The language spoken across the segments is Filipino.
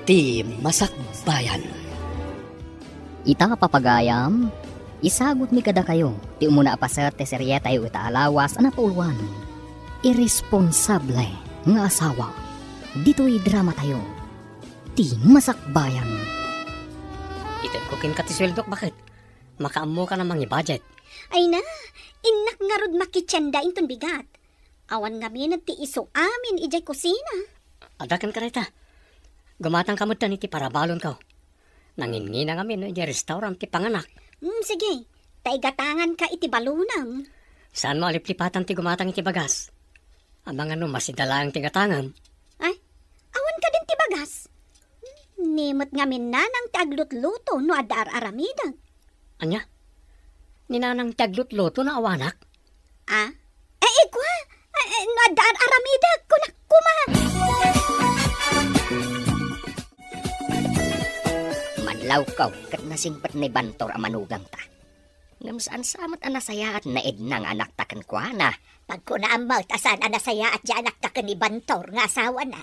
Ti Masakbayan. Ita papagayam, isagot mi kada kayo, ti umuna apasat ti serye tayo itaalawas anapulwan. Irresponsable nga asawa, dito'y drama tayo, ti Masakbayan. Itin ko kin katisweldok bakit? Makaamo ka namang i-budget. Ay na, inak nga rod makitsenda inton bigat. Awan nga minat ti iso amin ijay kusina. Adakan ka rita. Gumatang kamot na ti parabalon ka. Nangingina nga min ijay restaurant ti panganak. Sige, taigatangan ka iti balunam. Saan mo aliplipatan ti gumatang iti bagas? Amang ano masidala ang tigatangan. Ay, awan ka din ti bagas. Nimot nga minanang ti aglutluto no adar aramidag. Anya? Ninanang taglutloto na awanak? Ah? Ikwa? No adar aramidag kunak kuma. Manlaw kaw, kat nasingpat ni Bantor amanugang ta. Ngam saan samat anasaya at naid ng anak takan kwa na. Pag kunaamaw, tasan anasaya at dyan anak ka ni Bantor nga asawa na.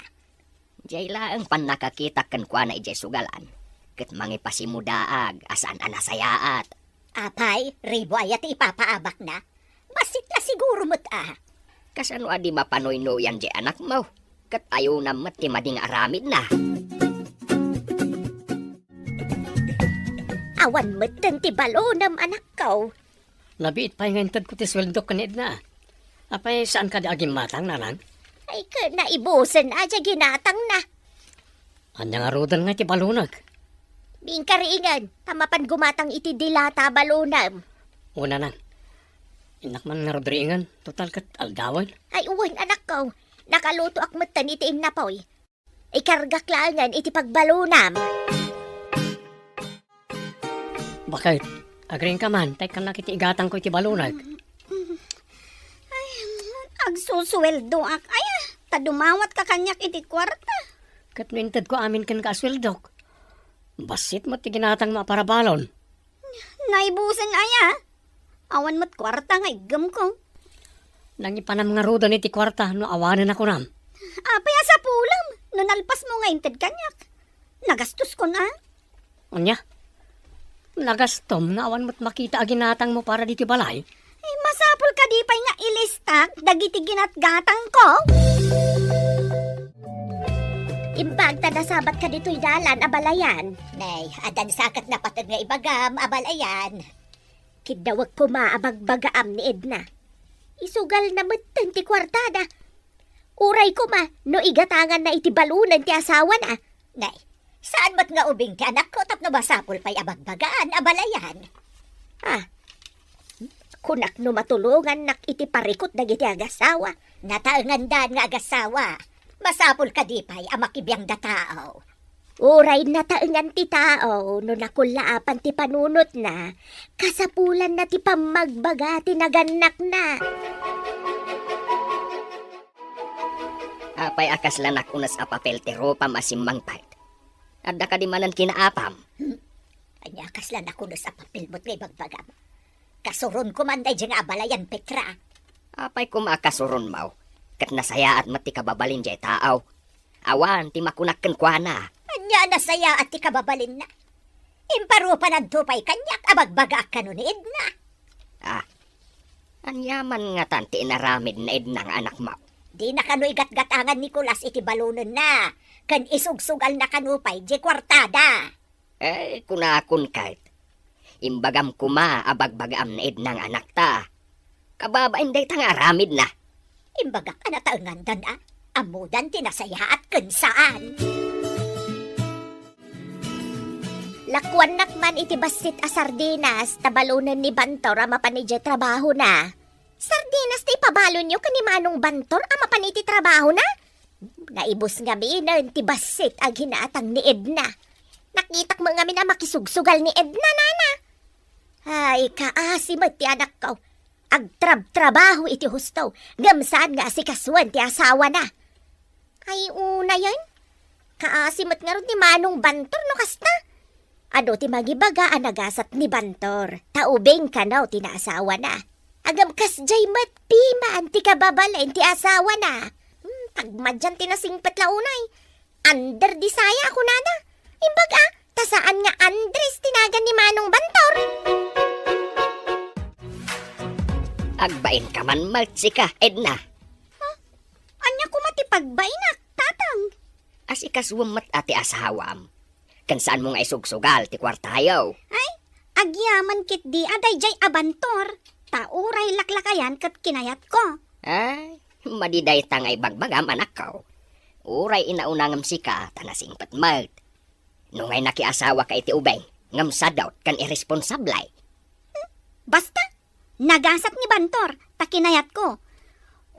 Jay laang pan nakakita kan kwa na ijay sugalan. Kat mangipasimudaag, asan anasayaat. Apay, ribo ayat ipapaabak na. Basit na siguro mo't Kasano adi mapanoy-no yan jay anak mo. Kat ayaw na mati mading aramid na. Awan mo't ti balonam anak ko. Nabiit pa yung hintad ko ti sweldo kanid na. Apay saan ka di aging matang nalang? Ay ka naibusan na dya ginatang na. Anya nga rodan nga ti balunag. Bingkaringan, tamapan gumatang iti dilata balonam. Una nang. Inak man nga rodringan, total kat aldawan. Ay uwan anak ko, nakaluto ak matan iti inapoy. Ikargak langan iti pagbalonam. Bakit? Agring ka man, tay ka nakitiigatang ko iti balunag. Agsusweldo ak, tadumawat ka kanyak iti kwarta. Kat nintad ko amin kan kasweldok. Basit mo ti ginatang maparabalon. Naibusan awan mo't kwarta nga igam ko. Nangipanam nga rodan iti kwarta no awanan ako nam. Apay sa pulam, no nalpas mo nga inted kanyak. Nagastos ko na. Anya? Nagastom na awan mo't makita aginatang mo para diti balay. Masapol ka di pa'y nga ilistak, dagiti ginatgatang ko. Imbag tadasabat ka dito'y dalan, abalayan. Nay, adan sakat na patag nga ibagam, abalayan. Kidawag ko maabagbagaam ni Edna. Isugal na matan ti kwartada. Uray ko no igatangan na iti balunan ti asawa na. Nay, saan ba't nga ubing ti anak ko tapno basapol pa'y abagbagaan, abalayan? Kunak no matulungan nak iti parikot dagiti agasawa. Nataangan dan nga agasawa. Masapol ka di pa'y amakibiyang da tao. Uray nataangan ti tao no nakulaapan ti panunot na. Kasapulan na ti pamagbaga ti naganak na. Apay akas lanak unas apapel ti ropa masimmang part. Adda ka di manan kinaapam. Anya kaslan ako no sa papilbot nga ibagbagam. Kasuron ko man day dyan nga abalayan, Petra. Apay kumakasuron mau. Kat nasaya at mati kababalin jay taaw. Awan ti makunakkan kwa na. Anya nasaya at ti kababalin na. Imparo pa ng tupay kanyak, abagbaga ka nun ni Edna. Anyaman nga tanti inaramid na id ng anak mau. Di na kano igat-gatangan Nicolas iti balunon na. Kan isugsugal na kanupay, di kwartada. Kunakun kahit. Imbagam kuma abagbagam na id ng anak ta. Kababain day tang aramid na. Imbaga ka na taungandan amudan tinasaya at kansaan. Lakwan nakman iti basit a sardinas, tabalunan ni Bantor ama panidya trabaho na. Sardinas ti pabalon nyo kanimanong Bantor ama paniti trabaho na? Naibos nga minan ti basit ag hinaatang ni Edna. Nakitak mo nga na makisugsugal ni Edna nana. Ay, kaasimat ti anak ko. Agtrab-trabaho iti husto. Gamsaan nga si kaswan ti asawa na. Ay, una yan. Kaasimat nga ron ni Manong Bantor no kasta. Ado ti magibaga anagasat ni Bantor. Taubing ka na o tinaasawa na. Agam kas jay mat pima anti kababalain ti asawa na. Tagmadyan tinasingpat launay. Under di saya ako nada. Imbaga, tasaan nga Andres tinagan ni Manong Bantor. Agbain ka man maltsika, Edna. Anya ko matipagbainak, tatang. As ikaswam ati asawam. Kan saan mo nga isugsugal ti kwartayaw. Ay, agyaman kit di aday jay abantor. Tauray laklakayan kat kinayat ko. Ay, madiday tangay bagbagam anak ko. Uray inaunangam sika tanasing patmalt. Nungay nakiasawa ka iti ubeng, ngam sadawt kan irresponsablay. Basta, nagasat ni Bantor, takinayat ko.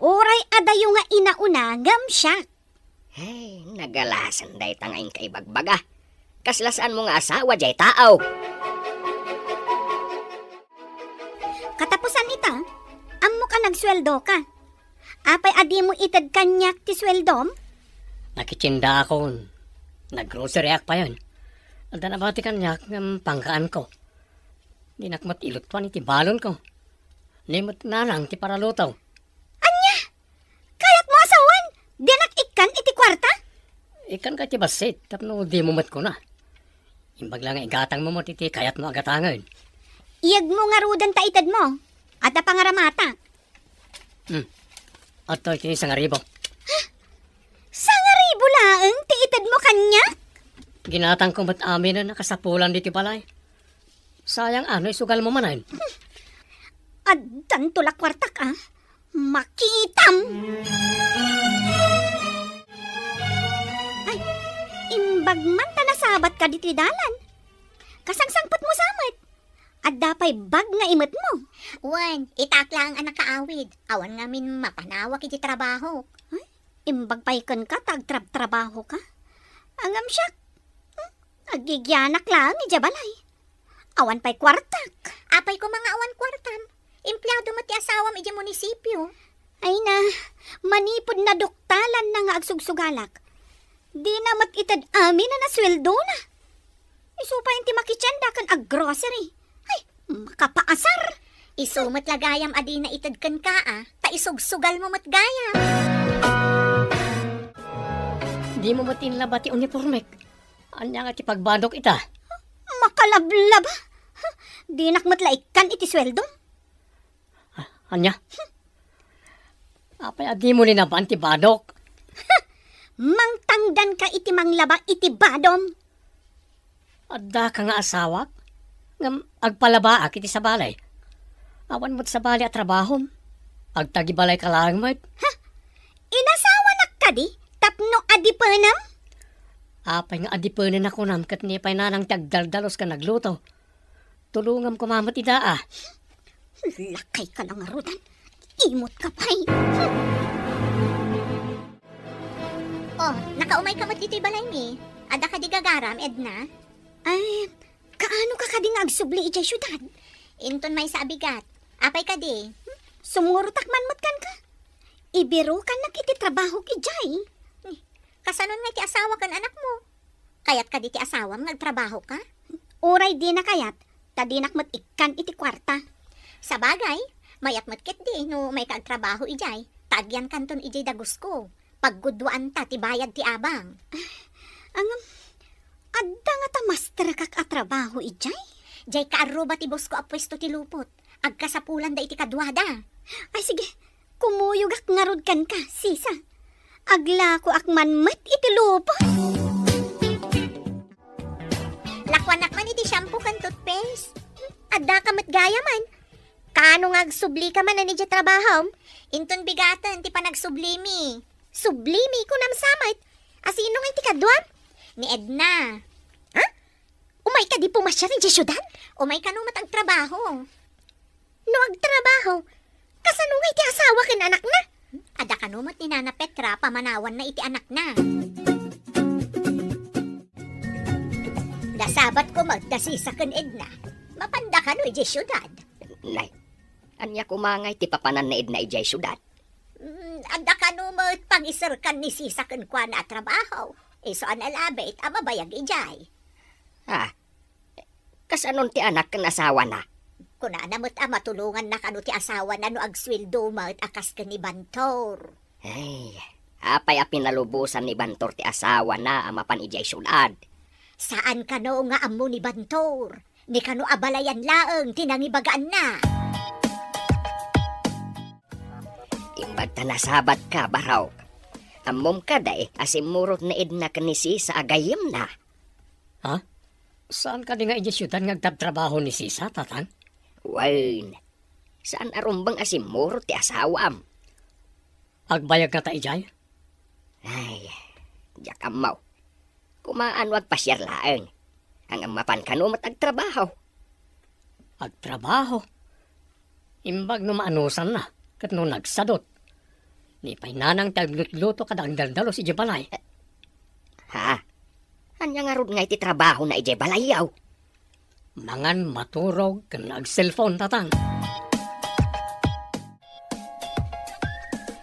Uray adayo nga inauna, ngam siya. Hey, nagalasan day tangayin kay bagbaga. Kaslasaan mo nga asawa jay tao. Katapusan ita, ammo ka nagsweldo ka. Apay adi mo itad kanyak ti sweldom? Nakitsinda ako. Nag-grocery ak pa yun. At nabati kanyak ng pangkaan ko. Di nakmat ilutwan iti balon ko. Nimot na lang ti paralutaw. Kayat mo asawan, dinak ikan iti kwarta? Ikan ka ti basit, tapno di mo mat ko na. Imbag lang igatang mo mo iti kayat mo agatangan. Iyag mo nga rudan ta itad mo. At na pangaramata. At to iti isang aribo. Sa nga ribo laeng ti itad mo kanya? Ginatang ko mat amin na nakasapulan diti balay. Sayang ano isugal mo manan. Addan tulak kwartak ah. Makitam! Ay, imbag man ta nasabat ka diti dalan. Kasangsangpot mo samat. At dapay bag nga imot mo. Wan, itakla ang anak kaawid. Awan nga min mapanawak iti trabaho. Ay, imbag paikan ka, tagtrab-trabaho ka. Angam siya. Agigyanak lang ni Jabalay. Awan pa'y kwartak. Apay ko mga awan kwartam. Empleyado mo ti asawam iti munisipyo. Ay na, manipod na doktalan na nga agsugsugalak. Di na matitad amin na nasweldo na. Isupa yung ti makitsanda kan ag-grocery. Ay, makapaasar. Isumat lagayam adi na itad kan ka ah. Ta isugsugal mo matgayam. Di mo matinla ba ti uniformek? Anya nga ti pagbadok ita. Makalablab. Di nakmatlaikan iti sweldo. Anya? Apay adi mo linaban ti badok. Mangtangdan ka iti manglaba iti badom. Adda ka nga asawak? Ngam agpalabaak iti sa balay. Awan mo't sa balay at trabahom. Agtagibalay ka lang mo't. Inasawa nak ka di? Tapno adi panam? Apay nga adipunan ako nam kat ni pay nanang tagdaldalos ka nagluto. Tulungam kumamat ida ah. Lakay ka lang arudan. Imot ka pa'y. Oh, nakaumay ka matito'y balay mi. Ada ka di gagaram, Edna? Ay, kaano ka kading agsubli ijay syudad? Inton may sa abigat. Apay ka di. Sumurtak man matkan ka. Ibiro ka iti trabaho ki jay. Kasanon nga ti asawa kan anak mo? Kayat ka di ti asawam nagtrabaho ka? Uray di na kayat. Tadinak mat ikan iti kwarta. Sa bagay, mayat matkit di no may kaagtrabaho ijay. Tagyan kanton ijay dagos ko. Paggudwaan ta ti bayad ti abang. Ang adda nga ta master kak atrabaho ijay? Jay kaaruba ti boss ko a pwesto ti lupot. Agkasapulan da iti kadwada. Ay sige, kumuyog ak ngarod kan ka, sisa. Agla ko akman mat iti lupot. Lakwanak man iti shampoo kan toothpaste. Adda ka mat gaya man. Kaano nga agsubli ka man na nidya trabaho? Inton bigatan ti panagsublimi. Sublimi ko namsamit. Asino nga iti kadwam? Ni Edna. Ha? Umay ka di pumasya rin di syudad? Umay ka nung matagtrabaho. No agtrabaho? Kasano nga iti asawa kin anak na? Ada ka numot ni Nana Petra pamanawan na iti anak na. Dasabat ko magdasisa kin Edna. Mapanda ka no iti syudad. Nay, anya kumangay ti papanan na Edna ijay syudad. Ada ka numot pag-isir kan ni sisa kin kwa na trabaho. Iso an alabit amabayag ijay. Ha? Kasanon ti anak kan asawa na? Kuna namot matulungan na kano ti asawa na no agswildo mat akas ka ni Bantor. Ay, Apay a pinalubusan ni Bantor ti asawa na amapan ijay sulad. Saan ka no nga amo ni Bantor? Ni kano abalayan laeng tinangibagaan na. Imbag ta nasabat ka, baraw. Amom ka day, asimurot na idna kanisi sa agayim na. Ha? Saan ka di nga idysyudan nga agtabtrabaho ni Sisa, tatang? Wain, saan arumbang asimurot ti asawam? Agbayag ka ta ijay? Ay, diyak amaw. Kumaan wag pasyar laeng. Ang amapan ka no matagtrabaho. Agtrabaho? Imbag no maanusan na, kat no nagsadot. Ni painanang taglutluto kadang daldalo si Jebalay. Ha? Anya nga rod nga iti trabaho na ijay balayaw. Mangan maturog kan nag-cellphone, tatang.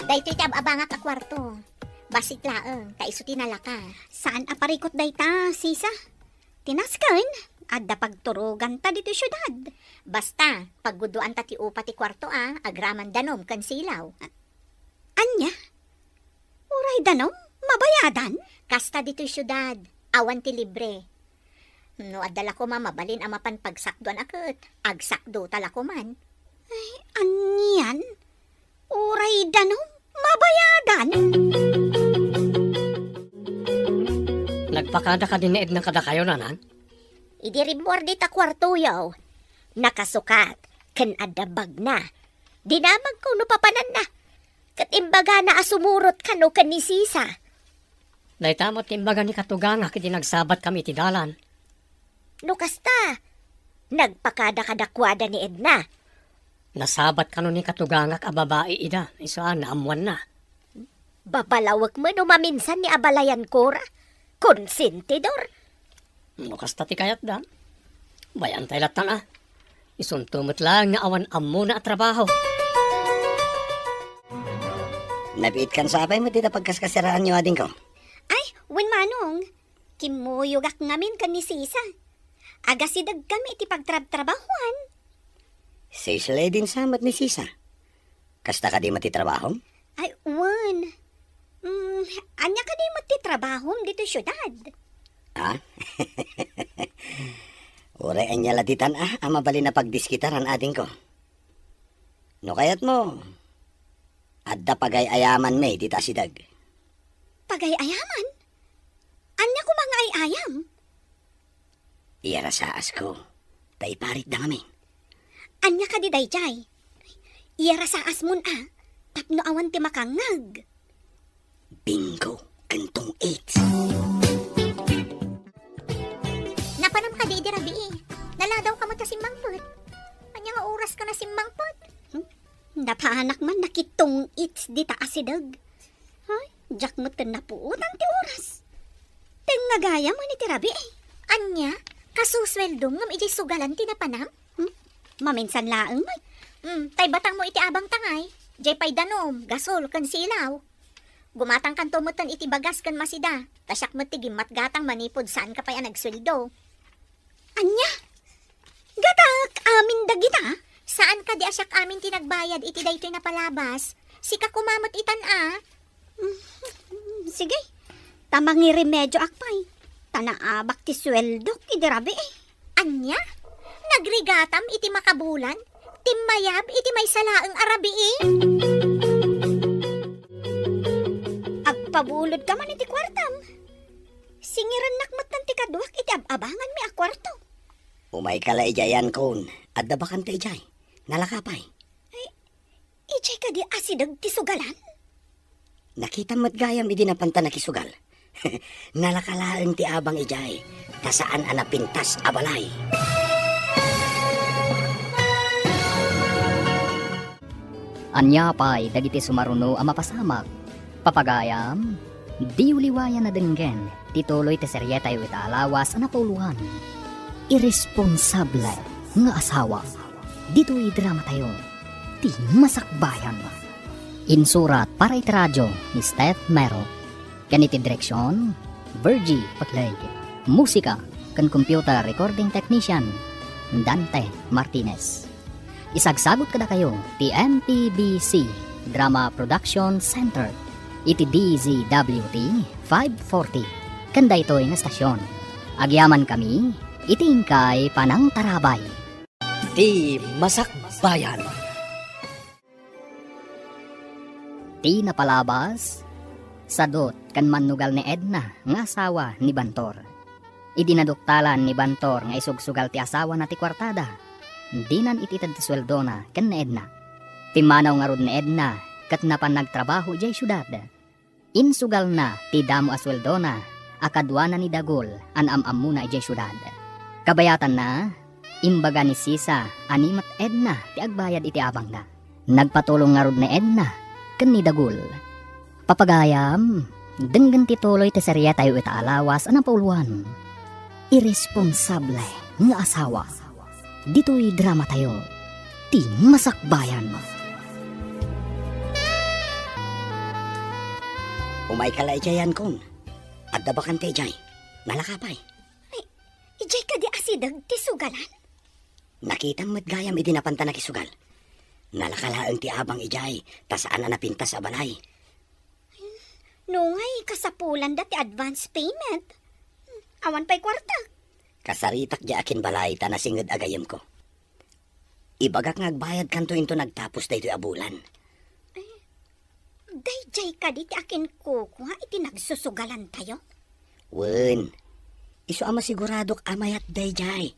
Daytoy ti ababanga ka kwarto. Basit laeng, kaiso tinala ka. Saan aparikot dayta, Sisa? Tinaskan, adda pagturugan ta dito syudad. Basta, pagguduan ta ti upa ti kwarto agraman danom kan silaw. Anya? Uray danom, mabayadan? Kasta dito syudad, awan ti libre. No, adala ko mabalin amapan pagsakdoan akit. Agsakdo tala ko man. Anyan? Uray danom, mabayadan? Nagpakada ka din ni Edna kada kayo, nanan? Idiribor di ta kwarto yaw. Nakasukat, ken adabag na. Dinamag ko no papanan na. Kat imbaga na asumurot ka no kan ni Sisa. Daytamot timbaga ni Katuganga kiti nagsabat kami ti dalan. No kasta, nagpakada-kadakwada ni Edna. Nasabat ka no ni Katuganga ka babae ida, isaan na amuan na. Babalawag mo no maminsan ni abalayan kora. Konsentidor. No kasta ti kayat da. Bayan tayo latan Isuntumot lang nga awan amo na trabaho. Nabiit kan sa apay mo tita pagkaskasiraan niyo ading ko. Ay, wen manong, kimuyugak ngamin kan ni Sisa. Agasidag kami iti pagtrabahuan. Sisla din samat ni Sisa. Kasta ka di matitrabaho? Ay, wen. Anya ka di matitrabahom dito syudad. Ha? Uray anya latitan amabali na pagdiskitaran ading ko. No kayat mo, adda pagay-ayaman may dita sidag. Pagay-ayaman? Anya ko mga ay-ayam? Iyara sa asko, taiparit da kami. Anya ka di dayjay? Iyara sa asmun tapno awan ti makangag. Bingo, kantong 8. Napanam ka di rabi Naladaw ka mo ta simbangpot. Anya nga oras ka na simbangpot. Napahanak man nakitong its di taasidag. Ay, jak mo na puutan ti oras. Tengagaya mo ni tirabi Anya, kasusweldo ngam ijay sugalan ti napanam. Maminsan laeng may. Tay batang mo iti abang tangay. Jay pay danom, gasol kan silaw. Gumatang kan tumutan iti bagas kan masida. Tasyak mo ti gimat gatang manipod saan ka pay nagsweldo. Anya? Gatak amin dagita? Saan ka di asyak amin tinagbayad iti daytoy na palabas? Sika kumamot itan Sige, tamangi remedyo akpay. Tanaabak ti sweldo idirabi Anya? Nagrigatam iti makabulan? Timmayab iti may salaeng arabi Agpabulod ka man iti kwartam. Singiran nakmat ng tikadwak iti abangan mi akwarto. Umay kala ijayan kon, adda bakan ta ijay, nalakapay. Ijay ka di asidag ti sugalan? Nakita mo't gayam idi napanta nakisugal. Nalakalaan ti abang ijay, kasaan anapintas abalay. Anya pa'y dagiti sumaruno ang mapasamak. Papagayam, di uliwayan na denggen, tituloy ti seryeta yu italawas na tuluhan. Irresponsable nga asawa. Dito'y drama tayo, ti masakbayan. Insurat para iti radyo ni Steph Mero. Ganiti direksyon, Virgie Patlay. Musika, kan computer recording technician, Dante Martinez. Isagsagot kada kayo ti MPBC Drama Production Center iti DZWT 540. Kanda ito'y nga stasyon. Agyaman kami, iti ingkay panang tarabay. Ti Masakbayan. Ti napalabas, sadot kan manugal ni Edna nga asawa ni Bantor. Idinaduktalan ni Bantor nga isugsugal ti asawa na ti kwartada. Dinan ititad ti sweldo na kan ni Edna. Pimanaw nga rod ni Edna kat napan nagtrabaho jay syudad. Insugal na ti damo a sweldo na akadwa na ni Dagol an am muna jay syudad. Kabayatan na, imbaga ni Sisa animat Edna ti agbayad iti abang na. Nagpatulong nga rod ni Edna kan ni Dagol. Papagayam, denggan ti tuloy ti serya tayo itaalawas anang pauluan. Irresponsable nga asawa. Dito'y drama tayo. Ti Masakbayan. Umay ka la ijayan kon. Adda ba kan ti ijay? Nalakapay. Ijay ka di asidag ti sugalan. Nakita mo't gayam idinapanta na kisugal. Nalakalaang ti abang ijay, tasaan na napintas sa balay. Nungay kasapulan da ti advance payment. Awan pa'y kwarta. Kasaritak di akin balay, tanasingad agayam ko. Ibagak nga agbayad kanto into nagtapos da ito'y abulan. Dayjay ka di ti akin kukuha iti nagsusugalan tayo. Wen, iso ama siguradok amayat dayjay.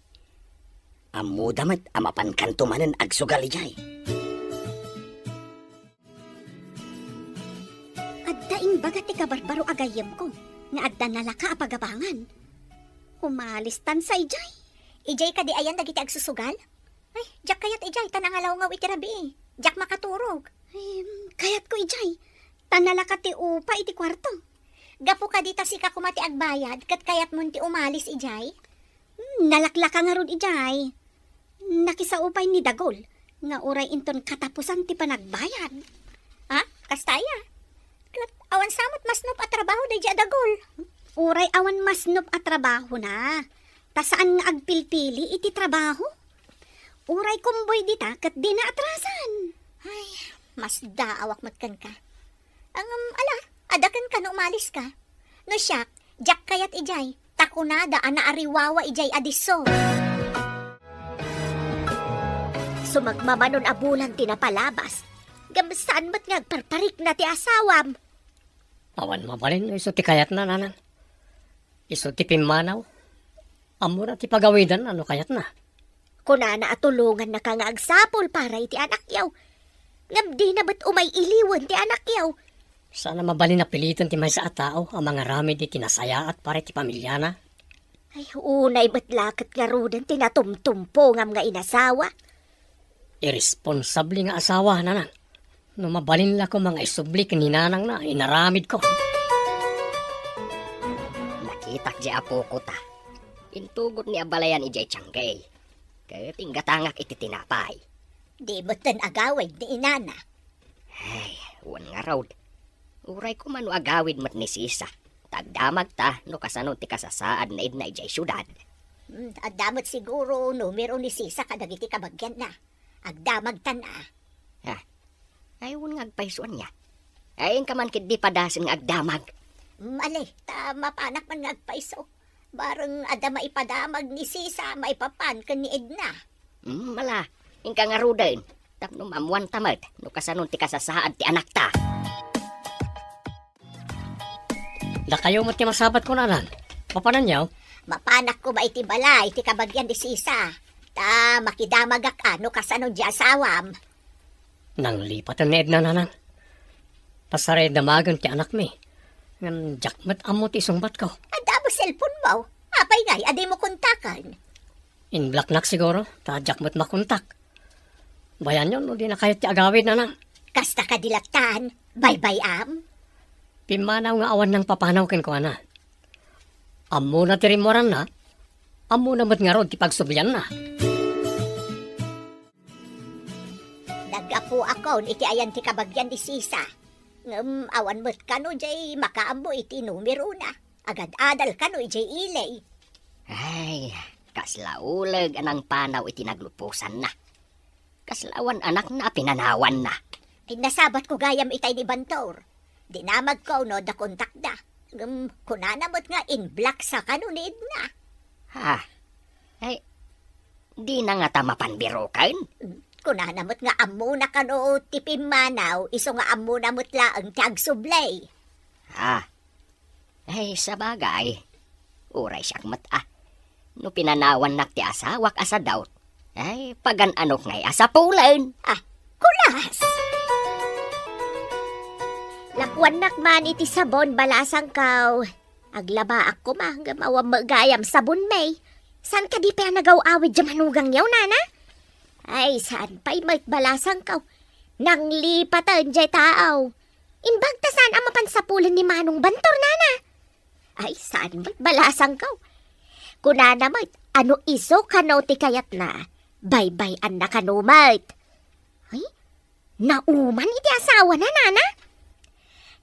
Amu damat amapan kanto manen agsugal ijay. Addaing baga ti kabarbaro agayem ko, nga adda nalaka a pagabangan. Umalis tan sa ijay. Ijay ka di ayan dagiti agsusugal? Ay, jak kayat ijay, tanangalaw nga iti rabi. Jak makaturog. Ay, kayat ko ijay. Tanalaka ti upa iti kwarto. Gapo ka dita si kakumati agbayad, kat kayat mo ti umalis ijay? Nalaklaka nga ron ijay. Nakisaupay ni Dagol, nga uray inton katapusan ti panagbayad. Ha? Kastaya? Kat awan samot masnop at trabaho da di adagol. Uray awan masnop at trabaho na. Ta saan nga agpilpili iti trabaho? Uray kumboy dita kat di na atrasan. Ay, mas daawak matkan ka. Ang ala, adakan ka no umalis ka. No siyak, jak kayat ijay, takunada ana ariwawa ijay adiso. Sumagmamanon abulan tinapalabas. Gamsaan ba't nga agparparik na ti asawam? Awan mabalin, iso ti kayat na nanan. Iso ti pimanaw. Amo na ti pagawidan, ano kayat na. Kunana at tulungan na ka nga agsapol para iti anak yaw. Ngabdi na ba't umay iliwan ti anak yaw? Sana mabalin na pilitan ti may sa tao ang mga rami di kinasaya at pare ti pamilya na. Ay, unay ba't lakit nga rudan tinatumtumpo ngam nga inasawa? Irresponsable nga asawa nanan. No mabalin la ko mga isubli kininanang na inaramid ko. Nakitak di apo ko ta. Intugot ni abalayan ijay tsanggay. Kaya tinggatangak iti tinapay. Di ba't tan agawid ni inana? Ay, wan nga raw. Uray ko mano agawid mat ni Sisa. Tagdamag ta, no kasano ti kasasaad na idna ijay syudad. Adamot siguro numero ni Sisa kadagiti kabagyan na. Agdamag tan Ay, wan nga agpaisuan niya. Ay, ka man kid di padasin nga agdamag. Mali, mapanak man nga agpaiso. Barang ada maipadamag ni Sisa, maipapan ka ni Edna. Mala, ingka nga rudain. Tapno mamuan tamad, no kasano ti kasasaad ti anak ta. Da kayo mo ti masabat ko nanan. Papanan niyaw? Mapanak ko ba iti balay, iti kabagyan ni Sisa. Ta makidamagak ano kasano di asawam. Nang lipatan ni Edna nanan. Pasare damagan ti anak mi. Ngam jakmat amo ti sungbat ko. Adamo cellphone mo. Apay ngay, aday mo kontakan. In black nak siguro, ta jakmat makontak. Bayan yun, no di na kayo ti agawid nanan. Kasta kadilatan, bye-bye am. Pimanaw nga awan ng papanaw ken ko ana. Amo na ti rimoran na. Amo na mat nga rod ti pagsubyan na. Nagapo ako iti ayan ti kabagyan ni Sisa. Awan mo't kano jay makaambo iti numero na. Agad adal kano jay ilay. Ay, kaslaulag anang panaw iti naglupusan na. Kaslawan anak na pinanawan na. Ay nasabat ko gayam itay ni Bantor. Dinamag ko no da kontak da. Kunanamot nga in black sa kanunid na. Ha? Ay, di na nga ta mapanbirukan. Kunanamot nga amo na kano tipim manaw, iso nga amo na mutla ang tagsublay. Ha? Ay, sa bagay. Uray siyak mata. No pinanawan nak ti asawak asa daw. Ay, pagan anok ngay asa pulen. Kulas! Lakwan nakman iti sabon balasang kaw. Aglaba ako mahanggang awam magayam sabon may. San ka di pa nagaw-awid dyan manugang yaw, nana? Ay, saan pa'y may balasang kaw? Nang lipatan dyan tao. Imbag ta saan ang mapansapulan ni Manong Bantor, nana? Ay, saan may balasang kaw? Kunana mat, ano iso kano ti kayat na? Bay-bayan na kano mat. Ay, nauman iti asawa na, nana?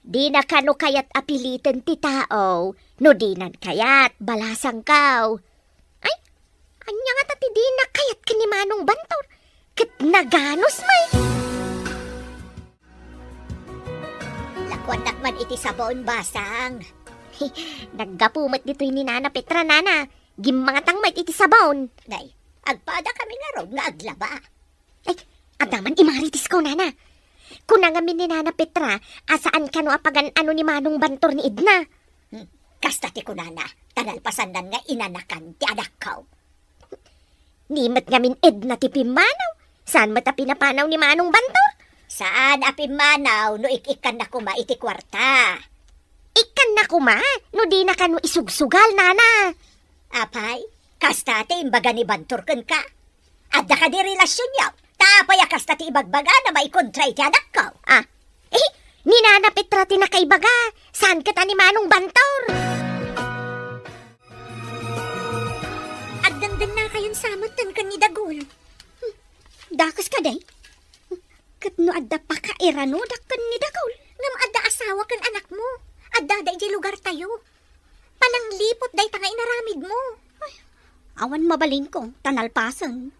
Di na kano kayat apilitin ti tao, no di nan kayat balasang kaw. Ay, anya nga tati di na kayat ka ni Manong Bantor. Kat naganos may. Lakwan nakman iti sabon basang. Naggapumat dito'y ni Nana Petra, nana. Gimangatang may iti sabon. Day, agpada kami nga raw nga aglaba. Ay, adaman imaritis ko, nana. Kunangamin ni Nana Petra, asaan ka no apagan ano ni Manong Bantor ni Edna? Kasta ti kunana, tanalpasan nga inanakan ti anak ko. Nimet ngamin Edna ti pimanaw. Saan mata pinapanaw ni Manong Bantor? Saan a pimanaw no ikikan na kuma iti kwarta? Ikan na kuma, no di na ka no isugsugal, nana. Apay, kasta ti imbaga ni Bantor ken ka. Adda ka di relasyon yaw. Tapaya kasta ti ibagbaga na maikontra iti anak ko. Ni Nana Petra ti nakaibaga. Saan ka ta ni Manong Bantor? Agdandan na kayon samatan kan ni Dagol. Dakas ka day? Kat no adda pa ka irano dakkan ni Dagol. Ngam adda asawa kan anak mo. Adda day di lugar tayo. Palang lipot day tanga inaramid mo. Awan mabalin ko, tanalpasan.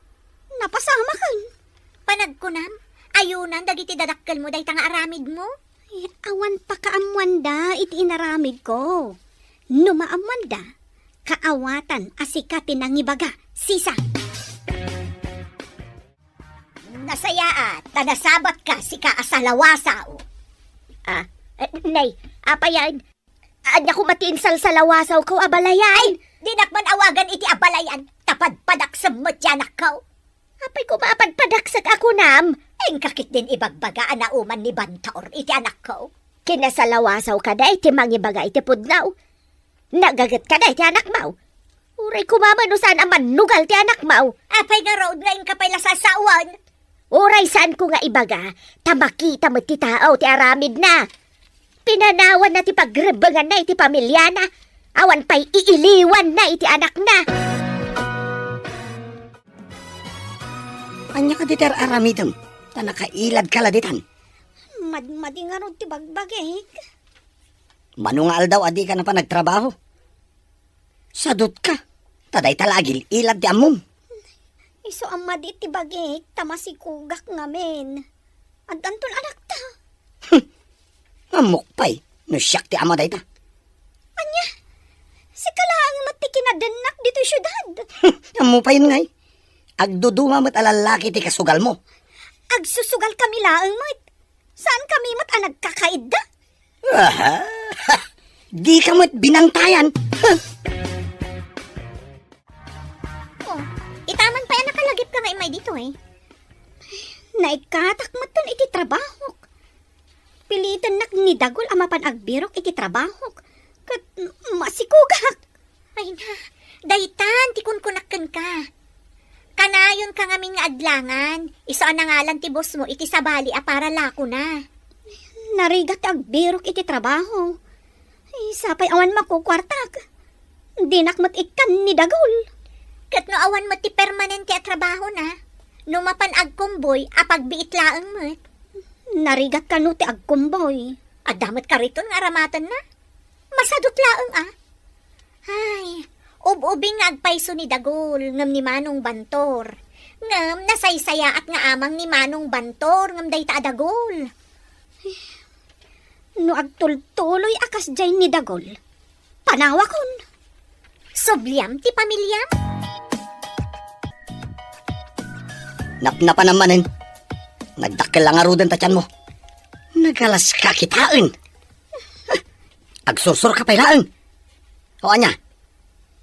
Napasama kan. Panagkunam, ayunan dagiti dadakkel mo day tanga aramid mo. Ay, awan pa kaamwanda iti inaramid ko. No maamwanda, kaawatan asikatin ang ibaga, sisa. Nasaya tanasabat ka si kaasalawasaw. Nay, apayan. Anya ko matinsal sa lawasaw ko abalayan. Di nakman awagan iti abalayan. Tapad padak sa matyanak ko. Apay ko mapadpadaksag ako nam. Eng kakit din ibagbaga na uman ni Bantor iti anak ko. Kinasalawasaw ka da iti mangibaga iti pudnaw. Nagagat ka da iti anak mau. Uray kumama no saan aman nugal ti anak mau. Apay nga road nga ing kapay lasasawan. Uray saan ko nga ibaga, tamakita mo ti tao ti aramid na. Pinanawan na ti pagrebangan na iti pamilya na. Awan pa'y iiliwan na iti anak na. Anya ka diter aramidem. Tanakailad ka laditan. Madi nga ron ti bagbagik. Manungal daw adi ka na pa nagtrabaho. Sadot ka. Taday talagil ilad ti amom. Iso amad iti bagik, tamasikugak ngamin. At anton anak ta. Amok pay. No siyak ti ama day ta. Anya, si kalaang matikinadenak dito syudad. Amo pa yun ngay. Agduduma mo't alalaki ti kasugal mo. Agsusugal kami laang mat. Saan kami mat ang nagkakaida? Di ka mo't binantayan. Itaman pa yan nakalagip ka nga imay dito eh. Naikatak maton iti trabaho. Pilitan nak ni Dagol amapan agbirok iti trabaho. Kat masikugak. Ay na, daytan, tikunkunakan ka. Kanayon ka ngamin nga adlangan. Isa na nga lang ti boss mo, iti sabali para lako na. Narigat agbirok iti trabaho. Sapay awan makukwartak. Dinakmat ikan ni Dagol. Kat no awan mo ti permanente at trabaho na. Numapan agkumboy, apagbiit laang mo. Narigat ka no ti agkumboy. Adamat ka rito nga aramatan na. Masadot laang Ay, ubing nga agpaiso ni Dagol, ngam ni Manong Bantor. Ngam nasaysaya at nga amang ni Manong Bantor, ngam day ta Dagol. No agtultuloy akas jay ni Dagol. Panawakon. Subliam ti pamilyam. Napnapa namanin. Nagdakkel lang arudan tatyan mo. Nagalas ka kitaan. Agsursur ka pailaan. O anya,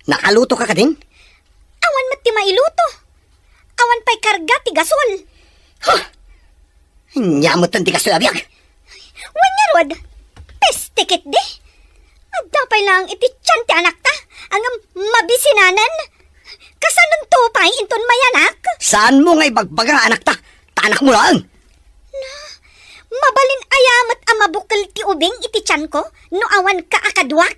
nakaluto ka din? Awan mat ti mailuto. Awan pa'y karga ti gasol. Nyamot ang tigas na abiyag. Wanya rod. Pestikit di. At dapay lang iti tiyan ti anak ta. Ang mabisinanan. Kasanong tupay inton mayanak. Saan mo nga ibagbaga anak ta? Tanak mo lang. Mabalin ayamat ang mabukal ti ubing iti tiyan ko. No awan ka akadwak.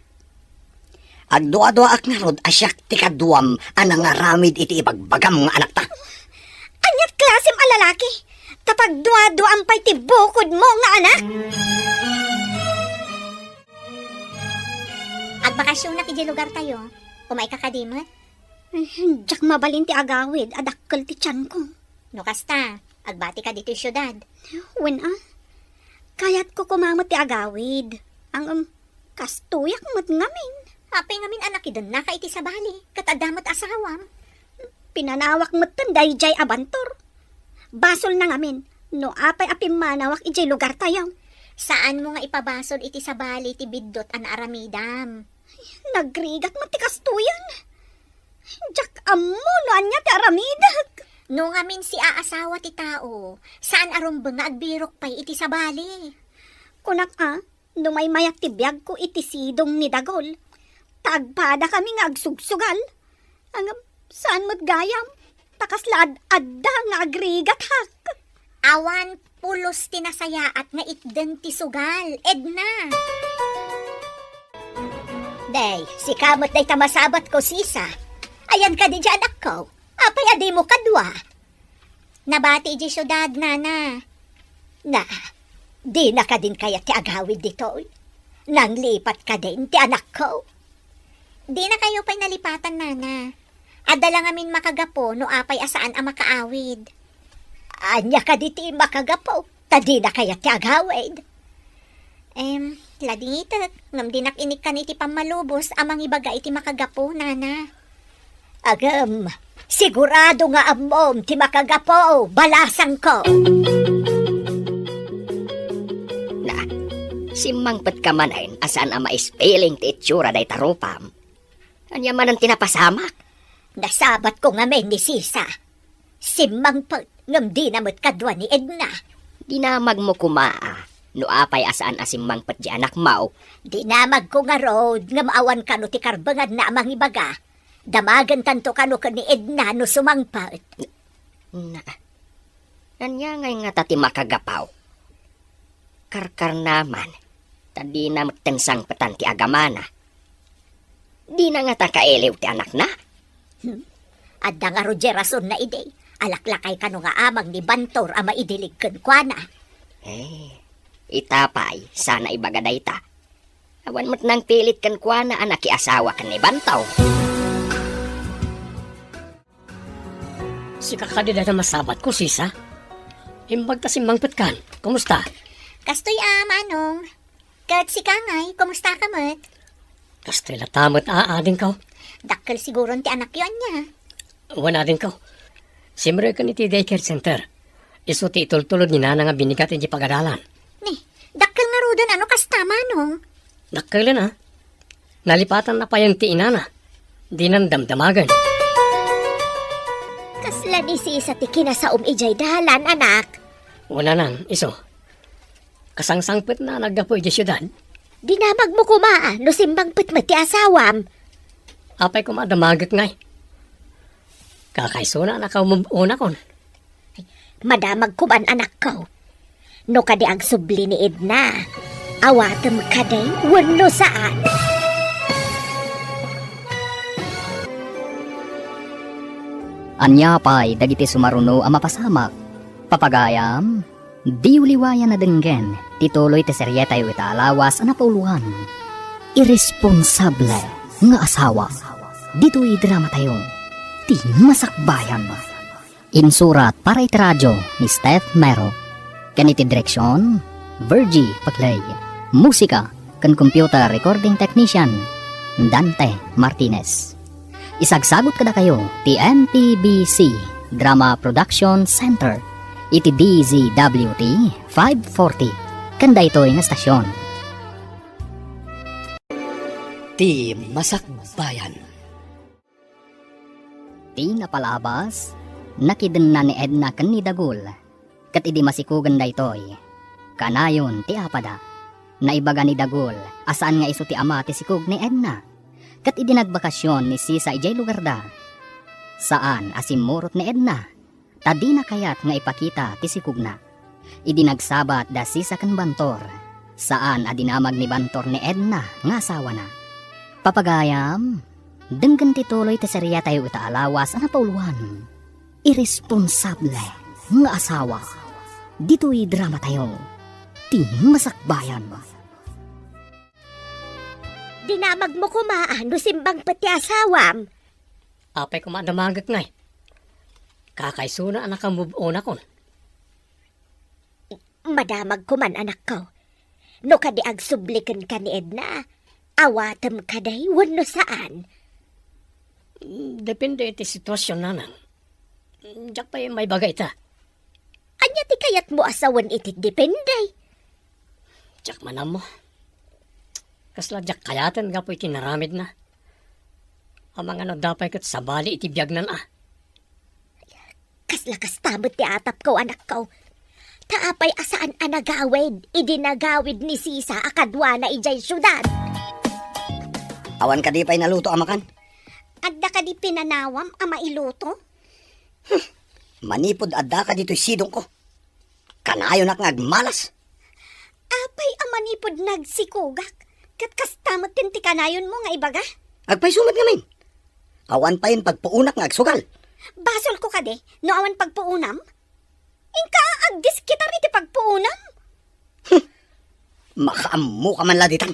Agdua-dua ak nga rod asyak ti kaduam anang aramid iti ibagbagam nga anak ta. Anyat klasem a lalaki. Tapag duwa-duwaan pa'y ti bukod mo nga anak. Agbakasyon na ti lugar tayo. Umay ka kadimot. Diyak mabalin ti agawid. Adakkel ti tiyan ko. No kasta, agbati ka dito syudad. Wen kayat ko kumamot ti agawid. Ang kastuyak mo't ngamin. Apay ngamin anak idon na ka iti sa bali. Katadamot asawam. Pinanawak mo't tanday jay abantor. Basol na ngamin. No apay apim manawak ijay lugar tayo. Saan mo nga ipabasol iti sa bali ti biddot an aramidam? Nagrigat mo ti kastuyan. Diyak amo no anya ti aramidag. No ngamin si aasawa ti tao. Saan arumbang nga agbirok pay iti sa bali? Kunak no may mayak ti biyag ko iti sidong ni Dagol. Tagpada kami nga agsugsugal. Ang saan mo't gayam? Takaslad adda nga agrigat hak. Awan pulos tinasayaat nga itden ti sugal. Edna! Day, si kamot day tamasabat ko sisa. Ayan ka di dyan ako. Apay adi mo kadwa. Nabati di syudad, nana. Na, di na ka din kaya ti agawid dito. Nang lipat ka din ti anak ko. Di na kayo pa'y nalipatan, nana. Adala ngamin makagapo no apay asaan ang makaawid. Anya ka di ti makagapo. Tadi na kaya ti agawid. Ladingitak, ngam dinak inik ka iti pamalubos amang ibaga iti makagapo, nana. Agam, sigurado nga amom ti makagapo, balasang ko. Na, simangpet ka manayin asan ang maispelling ti itsura day tarupam. Anya man ang tinapasamak. Nasabat ko nga men ni Sisa. Simangpet, ngam di namot kadwa ni Edna. Dinamag mo kumaa. No apay asaan asimangpet di anak mau. Dinamag ko nga road, nga maawan ka no ti karbangan na amang ibaga. Damagan tanto ka no ka ni Edna no sumangpet. Na, anya ngay nga tati makagapaw. Karkar naman, tadi na magtensang petan ti agamana. Di na nga ta kaelew ti anak na. Adda nga Rogerason na ide. Alaklakay ka no nga amang ni Bantor ama idilig kenkwana. Itapay, sana ibagaday ta. Awan mo't nang pilit kan kwa na anak asawa kan ni Bantaw. Si kakadida na masabat ko, sisa. Imbag ta simangpet kan. Kumusta? Kastoy manong. Kat si Kangay, kumusta ka mat? Kastila tamot aading ka. Dakkel siguro ti anak yun niya. Wana din ka. Simre ka ni ti daycare center. Iso ti itultulod ni nana nga binigat iti pagadalan. Ni, dakkel nga rodan ano kasta manong? Dakkel na. Nalipatan na pa yung ti inana. Di nang damdamagan. Kasla ni Sisa ti kinasaom ijay dalan anak. Wala nang, iso. Kasangsangpet na nagdapoy di syudad. Dinamag mo kumaa no simbang pitmat ti asawam. Apay ko madamagak ngay. Kakaisuna na ka umuna kon. Madamag kuman anak ko. No kadi ang subli ni Edna. Awatem kaday wenno saan. Anya pa'y dagiti sumaruno ang mapasamak. Papagayam, di uliwayan na denggen, tituloy ti seryeta yu italawas ang napauluhan. Irresponsable nga asawa. Dito'y drama tayo. Ti masakbayan. Insurat para iti radyo ni Steph Mero. Ganiti direksyon, Virgie Paglay. Musika kan computer recording technician Dante Martinez. Isagsagot kada kayo ti MPBC Drama Production Center iti DZWT 540 kanda ito'y nga stasyon. Ti Masakbayan. Ti napalabas nakiden na ni Edna ken ni Dagul ket idi masikugan daytoy kanayon ti apada naibaga ni Dagul asaan nga isu ti ama ti sikug ni Edna ket idi nagbakasyon ni Sisa ijay lugar da saan asimurot ni Edna tadi na kayat nga ipakita ti sikug na idi nagsabat da Sisa ken Bantor saan adinamag ni Bantor ni Edna nga asawa na papagayam denggan ti tuloy ti seriya tayo itaalawas ana pauluan irresponsable nga asawa dito'y drama tayo ti Masakbayan. Dinamag mo kumaan, no simbang pati asawam. Apay ko madamagak ngay. Kakaysuna anak ang move on akon. Madamag ko man anak ko. No kadi ag sublikan ka ni Edna, awatam ka day, wano saan. Depende iti sitwasyon nanan. Diyak pa may bagay ta. Anya ti kayat mo asawan iti depende. Diyak manam mo. Kasla diyak kayatan nga po iti naramid na. Amang ano dapay kat sabali iti biyagnan ah. Kaslakas tamot ti atap ko anak ko. Taapay asaan anagawid, idinagawid ni Sisa akadwa na ijay syudad. Awan ka di pa'y naluto amakan. Adda ka di pinanawam ama iluto? Manipod adda ka dito'y sidong ko. Kanayo nak ngagmalas. Apay amanipod nagsikugak. Kat kastamot din ti kanayon mo nga ibaga. Agpay sumat ngamin. Awan pa yun pagpuunak ngagsugal. Basol ko kade, no awan pagpuunam. Ingka agdis kita iti pagpuunam. Makaammo ka man laditan.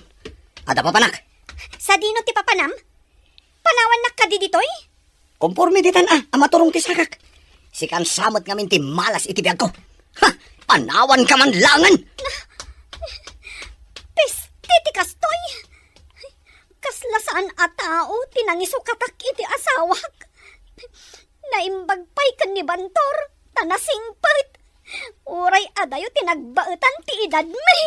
Ada pa panak. Sa dino ti papanam? Panawan nak kadi ditoy? Komporme ditan amaturong ti sakak. Sikan samot ngamin ti malas iti biyag ko. Ha! Panawan ka man langan. Peste ti kastoy. Kaslasaan a tao tinangisukatak iti asawak. Naimbag pa'y kan ni Bantor, tanasingpit. Uray adayo tinagbaetan ti edad me.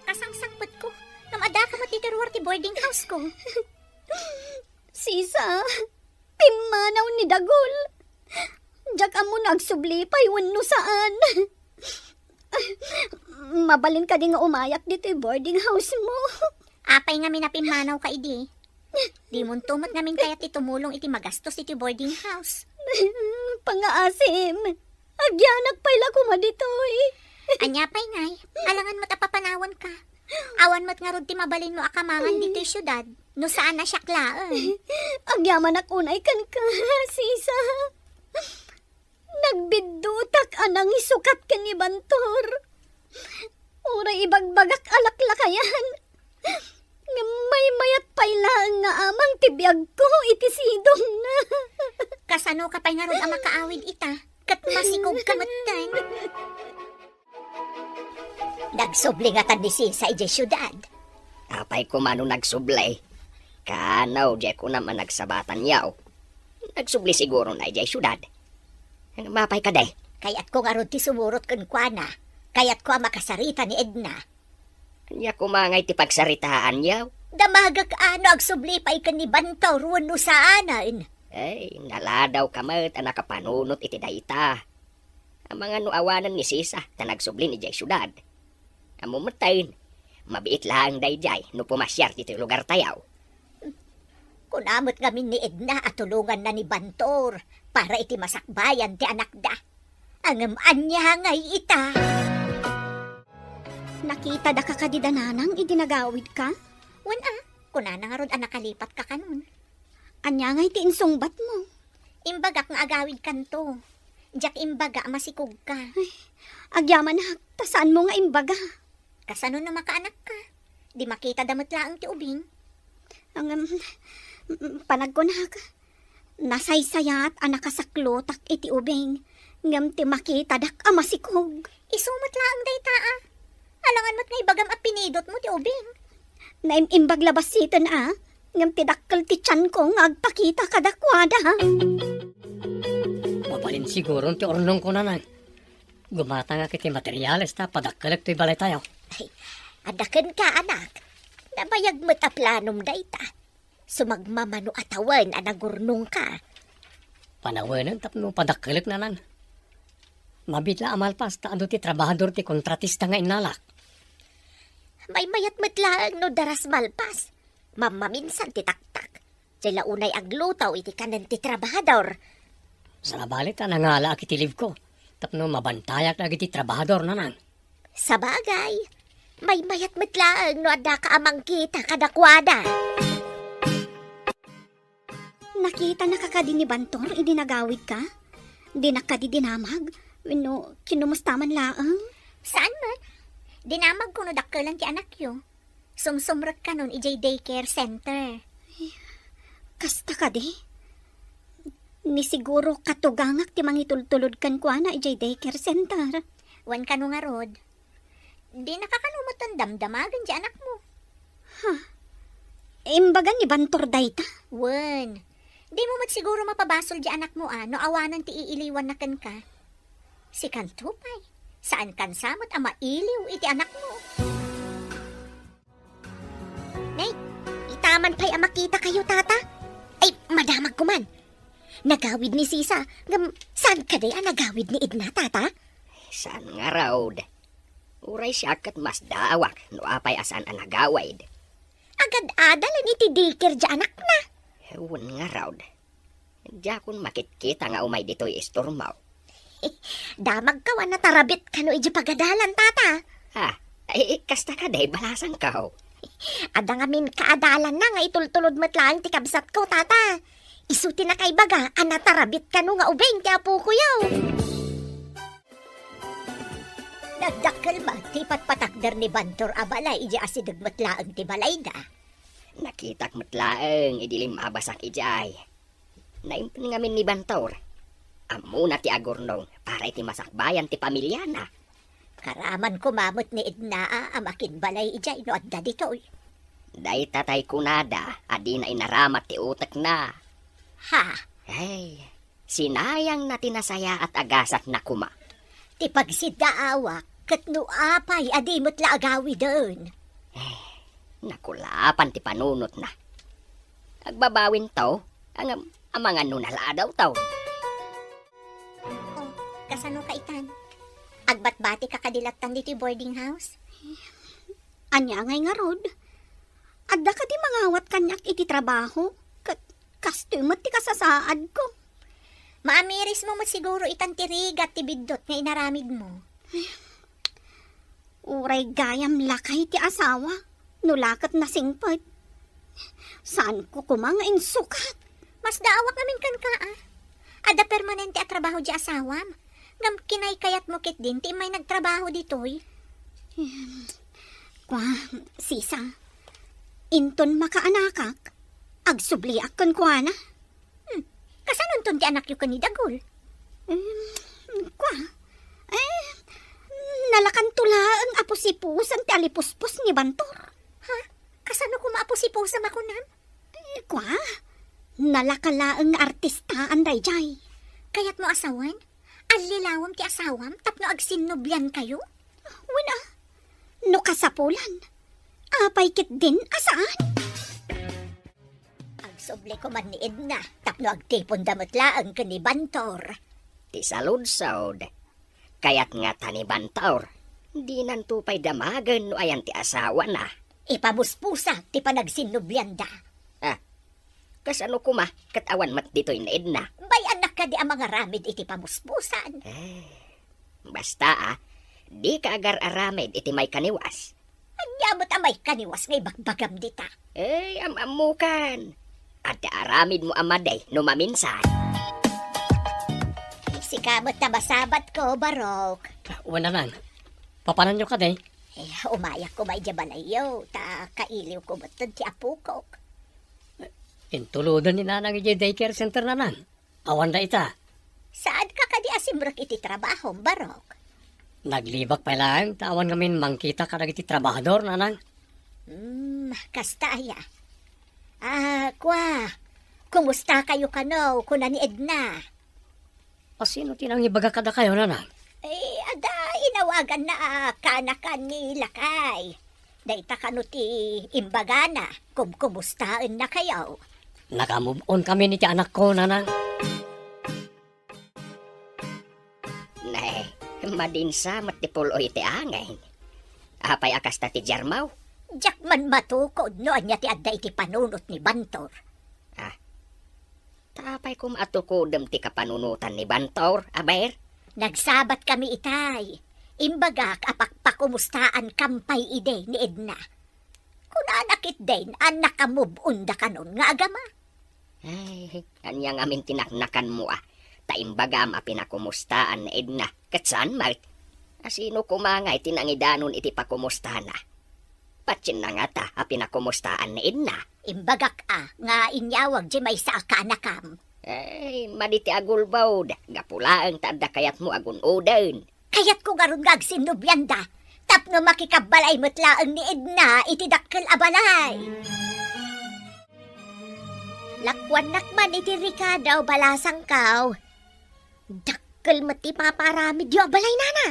Kasangsangpet ko, namada ka matitirwar ti boarding house ko. Sisa, pimanaw ni Dagol. Diyak amo nagsublipay wano saan. Mabalin ka di nga umayak dito boarding house mo. Apay nga minapimanaw ka idi. Di mo tumot namin kaya't itumulong iti magastos iti boarding house. Pangaasim, agyanak pala kuma ditoy. Anya pay ngay, alangan mo tapapanawan ka. Awan mo't nga rod ti mabalin mo akamangan dito yung syudad. No saan na siya klaan. Agyaman akunay kan ka, Sisa. Nagbiddutak anang isukat ka ni Bantor. Uray ibagbagak alaklakayan. May mayat pailaan nga amang tibiyag ko itisidong na. Kasano ka pa'y nga rod ang makaawid ita. Kat masikog kamatan. Nagsubli nga tan ni Sisa ijay syudad. Apay ko mano nagsublay. Kanaw, di ko naman nagsabatan yaw. Nagsubli siguro na ijay syudad. Mapay ka day. Kaya't ko nga rod ti sumurot kun kwa na. Kaya't ko ang makasarita ni Edna. Kanya kumangay ti pagsaritaan yaw. Damagak ano agsubli pa'y kan ni Bantor wano saanan. Ay, naladaw kamat ang nakapanunot iti dayta. Ang mga nuawanan ni Sisa na nagsubli ni jay syudad. Ang mumatayin, mabiit lang day jay no pumasyar dito lugar tayaw. Kunamot ngamin ni Edna at tulungan na ni Bantor para iti masakbayan ti anak da. Ang anya ngay ita. Nakita da ka kadidananang idinagawid ka? Wana, kunana nga rod ang nakalipat ka kanun. Anya nga iti insungbat mo. Imbagak nga agawid kanto. Diyak imbaga masikog ka. Agyaman na, tasaan mo nga imbaga. Kasano na makaanak ka? Di makita damot laang ti ubing. Ang panag ko na ka. Nasaysayat ang nakasaklotak iti ubing. Ngam ti makita dak amasikog. Isumot laang day taa. Alangan mo't nga ibagam apinidot mo, ti ubing. Naimimbag labas sitan ngam tidakkel ti tiyan ko nga agpakita kadakwada ha. Mabalin siguro ti ornong ko nanang. Gumata nga kiti materyales ta padakkalak ti balay tayo. Adaken ka, anak. Nabayag mo't a planom da ita. Sumagmamano atawan anagurnong ka. Panawanan tapno padakkalak nanang. Mabitla amalpas ta ando ti trabahador ti kontratista nga inalak. May mayat matlaang no daras malpas. Mamaminsan ti taktak. Dila unay aglutaw iti kanan ti trabahador. Sa nabalit ta nangala ak itilib ko. Tapno mabantayak lagi ti trabahador nanang. Sa bagay, may mayat matlaang no adda ka amang kita kadakwada. Nakita na kakadi ni Bantor, idinagawid ka? Di nakadidinamag? Wino, kinumusta man laang? Saan man? Dinamag ko no dakkelan ti anak yo. Sumsumrek ka nun ijay daycare center. Kasta ka di? Ni siguro katugangak ti mangitultulod kan kwa na ijay daycare center. Wan ka no nga rod. Di nakakalumot ang damdamagan di anak mo. Imbagan ni Bantor dayta? Wan. Di mo mat siguro mapabasol di anak mo no awanan ti iiliwan na kan ka. Si Kantupay, saan kan samot ang mailiw iti anak mo? Nay, itaman pa'y ang makita kayo, tata? Ay, madamag ko man. Nagawid ni Sisa. Saan ka day nagawid ni Edna, tata? Saan nga raod? Uray siya kat mas dawak no apay asan ang nagawaid. Agad-adalan iti dikir di anak na. Ewan nga raod. Diya kun makitkita nga umay dito'y isturmaw. Damag ka na tarabit ka no iti pagadalan, tata. Ay kasta ka day balasan ka. Ada nga min kaadalan na nga itultulod matlaang ti kabsat ko, tata. Isuti na kay baga, anatarabit ka no nga ubeng ti apo ko yaw. Nagdakkel ba ti patpatakder ni Bantor abalay iji asidag matlaang ti balay da? Nakitak matlaang idilim mabasak ijay. Naimpin ngamin ni Bantor. Amo na ti agurnong para iti masakbayan ti pamilya na. Karaman kumamot ni Edna amakin balay ijay no adda ditoy. Day tatay kunada, adi na inaramat ti utak na. Ha, Hey, sinayang na tinasaya at agasat na kuma. ti pagsidaawak kat no apay adi mo't laagawi doon. Nakulapan ti panunot na. Agbabawin taw, ang mga nunala daw taw. Oh, kasano ka itan? Agbatbati ka kadilatan dito boarding house? Anya ngay nga rod. Adda ka di mangawat kanyak iti trabaho. Kastumot ti kasasaad ko. Maamiris mo siguro itan tirigat ti bidot nga inaramid mo. Uray gayam lakay ti asawa. Nulakat na singpad. Saan ko kumang insukat? Mas daawak namin kan ka Ada permanente at trabaho di asawam. Ngam kinay kayat mo kit din ti may nagtrabaho ditoy. Kwa, Sisa. Inton makaanakak. Agsubliak kon kwa na. Kasanon ton ti anak yu ni Dagol? Kwa. Nalakan tula ang apusipusan ti alipuspos ni Bantor. Ha? Kasano ko maapusipusa makunam? Kwa. Nalakala ang artista ang dayjay. Kayat mo asawan? Alilawam ti asawam tapno agsinubyan kayo? Wala. No kasapulan. Apay kit din asaan? Agsuble ko man ni Edna tapno agtipon damutlaang ka ni Bantor. Ti saludsod. Kayat nga tani Bantor. Di nantupay damagan no ayan ti asawa na. Ipabuspusa ti panagsinubyan da. Kasano kuma katawan mat dito'y na Edna. Bay anak ka di ang mga ramid iti pamuspusan. Basta di ka agar aramid iti may kaniwas. Anyamot amay kaniwas ngay bagbagam dita. Amamukan. At aramid mo amaday no maminsan. Sikamot na masabat ko, Barok. Wala nan. Papanan nyo ka day. Umayak ko may jabalayo, ta kailiw ko matod ti apukok. Intuludan ni nanang iti daycare center nanan. Awan da ita. Saan ka kadi asimbrak iti trabaho, Barok? Naglibak pa lang, tawan ngamin mangkita ka iti trabahador, nanang. Kasta aya. Kumusta kayo kano, kuna ni Edna? O sino tinang ibaga kada kayo, nanang? Ada, inawagan na kanakan ni Lakay. Daita kano ti imbagana, kumustaan na kayo. Nakamove on kami ni ti anak ko, nanang. Nay, madinsa matipulo iti angay. Apay akas ta ti Jarmaw. Diyak man matukod no anya ti adda iti panunot ni Bantor. Tapay kum atukudem ti kapanunutan ni Bantor, aber. Nagsabat kami itay. Imbagak apakpakumustaan kampay ide ni Edna. Kunanakit din ang nakamubun da kanon nga agama. Ay, anya nga min tinaknakan mo Taimbagam a pinakumustaan na Edna. Katsan, Mart? Asino kumangay tinangidanon iti pakumusta na? Patsin na nga ta a pinakumustaan na Edna. Imbagak nga inyawag di may sa kanakam. Ay, maditi agulbawd. Gapulaang tadda kayat mo agun-udan. Kayat ko garun gagsinubyanda. Tapno makikabalay mutlaang ni Edna iti dakkel abalay. Lakwan nakman iti Ricardo balasang kaw. Dakkel mati paparami diyo abalay nana.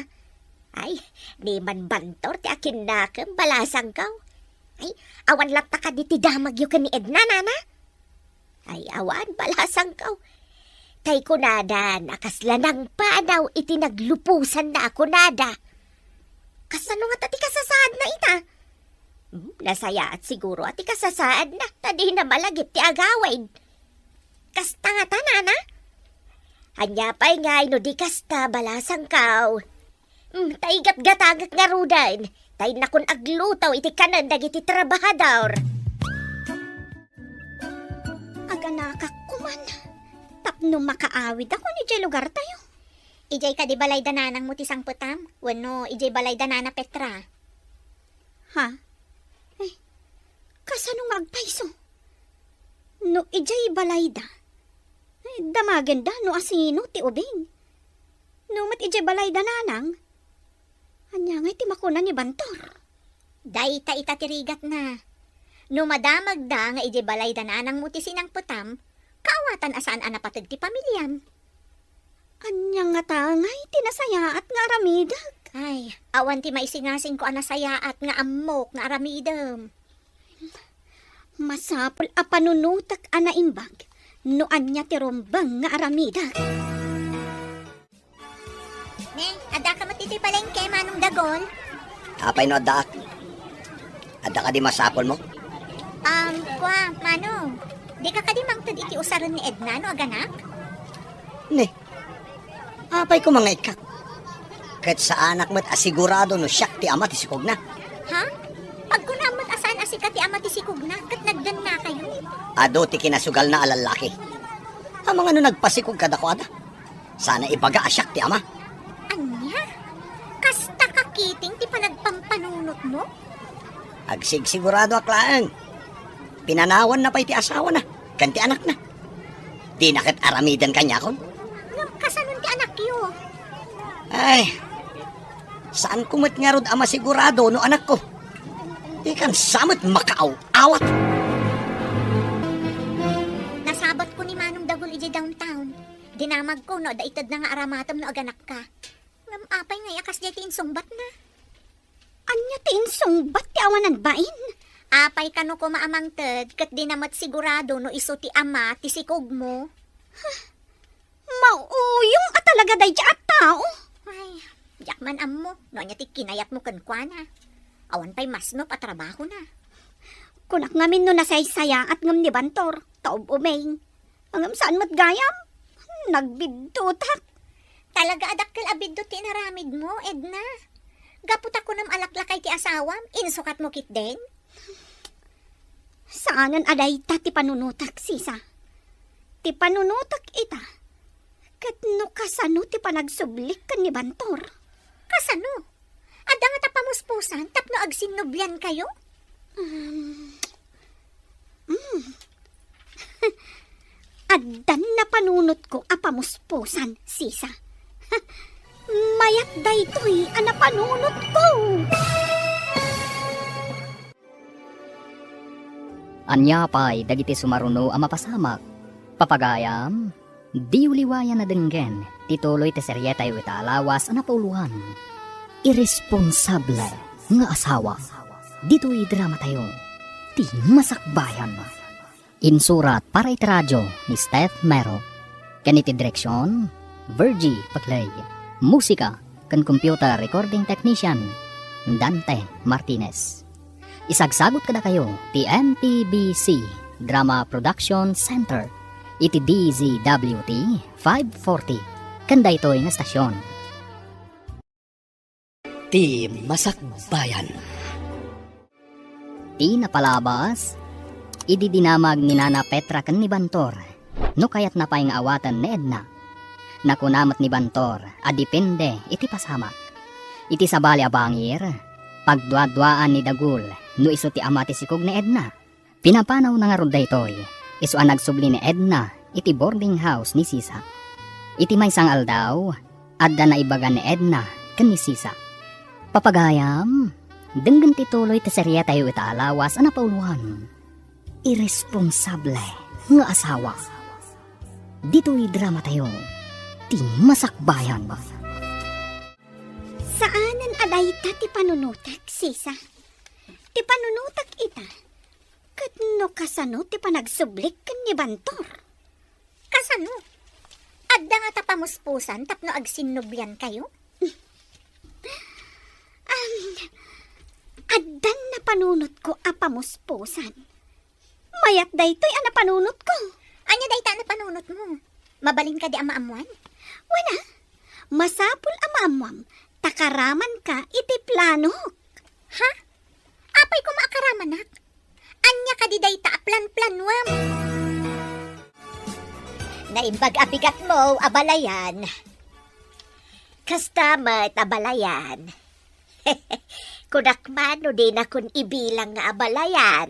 Ay, di man Bantor ti akin nakam balasang kaw. Ay, awan lata ka di ti damag yu ka ni Edna nana. Ay, awan balasang kaw. Tay kunada, nakaslanang pa daw iti naglupusan na kunada. Kasano nga tati kasasaad na ita? Nasaya at siguro ati kasasaad na, tadi na malagip ti agawid. Kasta nga tanana? Hanya pa'y nga ino di kasta balasang kaw. Tay gat-gatagak nga rudan, tay nakon aglutaw iti kanan dagiti trabahador. Aganakak kuman. Tapno makaawid ako ni jay lugar tayo. Ijay ka di balay dananang mo ti sangputam? Wano, ijay balay danana Petra. Ha? Eh, kasano magpaiso? No ijay balayda. Damagan da no asino ti ubing. No mat ijay balayda nanang. Anya nga ti makuna ni Bantor. Dayta itatirigat na. No madamag da nga ijay balayda nanang mo ti sinangputam, kaawatan asaan anapatag ti pamilyam. Anya nga tangay tinasaya at nga aramidag. Ay, awan ti maisingasing ko anasaya at nga amok nga aramidam. Masapol a panunutak ana imbag. No anya ti rombang nga aramidag. Ne, ada ka matiti palengke manong dagol? Apay no adda. Adda ka di masapol mo? Manong, di ka kadimang tad iti usaran ni Edna no aganak? Ne. Apay ko mga ikak. Kahit sa anak mo't asigurado no siyak ti ama ti sikog na. Ha? Pag kunamot asaan asika ti ama ti sikog na, kat nagdan na kayo. Ado ti kinasugal na alalaki. Ang mga no nagpasikog kada ko ada. Sana ibaga asyak ti ama. Anya? Kasta kakiting ti panagpampanunot mo? Agsigsigurado aklaan. Pinanawan na pa iti asawa na. Kanti anak na. Di nakit aramidan kanya kon. Ngam kasanon ti anak yo? Ay, saan kumot nga rod ama sigurado no anak ko? Di kan samot makaaw-awat. Nasabat ko ni Manong Dagol iji downtown. Dinamag ko no, daitad na nga aramatom no aganak ka. Ngam apay nga yakas di ti insungbat na. Anya ti insungbat ti awanan bain. Apay kano ko maamang ted, kat di namat sigurado no iso ti ama ti sikog mo. Mauyong at talaga day at tao. Ay, yak man ammo, no anya ti kinayat mo kankwana. Awan pa'y mas no patrabaho na. Kunak ngamin no nasaysaya at ngam ni Bantor, taob umeng. Angam saan mat gayam? Nagbidtutak. Talaga adakkel abiddo ti naramid mo, Edna. Gaputa ko nam alaklakay ti asawam, insukat mo kit den. Saanan aday ta ti panunutak, sisa? Ti panunutak ita. Kat no kasano ti panagsublik kan ni Bantor. Kasano? Ada nga ta pamuspusan, tapno agsinubyan kayo? Addan na panunot ko a pamuspusan, sisa. Mayat daytoy ana panunot ko. Anya pa'y dagiti sumaruno ang mapasamak. Papagayam, di uliwayan na denggen, tituloy ti seryetay wita alawas ang napauluhan. Irresponsable nga asawa. Dito'y drama tayo. Ti masakbayan. Insurat para itradyo ni Steph Mero. Kaniti direksyon, Virgie Paclay. Musika kan computer recording technician, Dante Martinez. Isagsagot kada kayo ti MPBC Drama Production Center iti DZWT 540 kanda ito'y nga stasyon. Ti masakbayan. Ti napalabas idi dinamag ni Nana Petra ken ni Bantor no kayat na pay nga awatan ni Edna. Nakunamat ni Bantor adipende iti pasamak. Iti sabali abangir pagduadwaan ni Dagul no iso ti ama ti sikog ni Edna. Pinapanaw na nga rod daytoy iso ang nagsubli ni Edna iti boarding house ni Sisa. Iti maysang aldaw adda na ibaga ni Edna ken ni Sisa. Papagayam, denggan tituloy ti serye tayo itaalawas ang napauluhan. Irresponsable nga asawa. Dito'y drama tayo. Ti masakbayan. Saanan adayta ti panunutak, Sisa? Ti panunutak ita. Katno kasano ti panagsublik ken ni Bantor? Kasano? Adda nga tapamuspusan tapno agsinubyan kayo? Addan na panunot ko a pamuspusan. Mayat daytoy ana panunot ko. Anya dayta na panunot mo? Mabalin ka di amaamuan? Wala. Masapul amaamwam. Takaraman ka iti plano. Ha? Apay ko maakaraman nak? Anya ka di dayta plan-planwam? Naimbag abigat mo, abalayan. Kastamat, abalayan. Kunakman no din akong ibilang nga abalayan.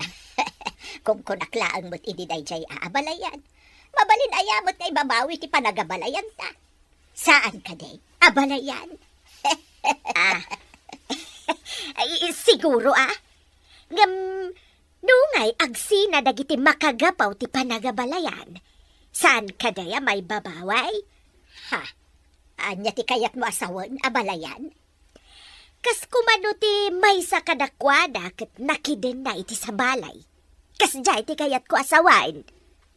Kung kunaklaan mo't ididay jay aabalayan. Mabalin ayamot nga ibabawi ti panagabalayan ta. Saan ka day? Abalayan? Ay, siguro ngam nungay agsina dagiti makagapaw ti panagabalayan. Saan ka daya may babaway? Ha? Anya ti kayat mo asawan abalayan? Kas kumano ti may sa kadakwada ket nakiden na iti sa balay. Kas jay ti kayat ko asawain.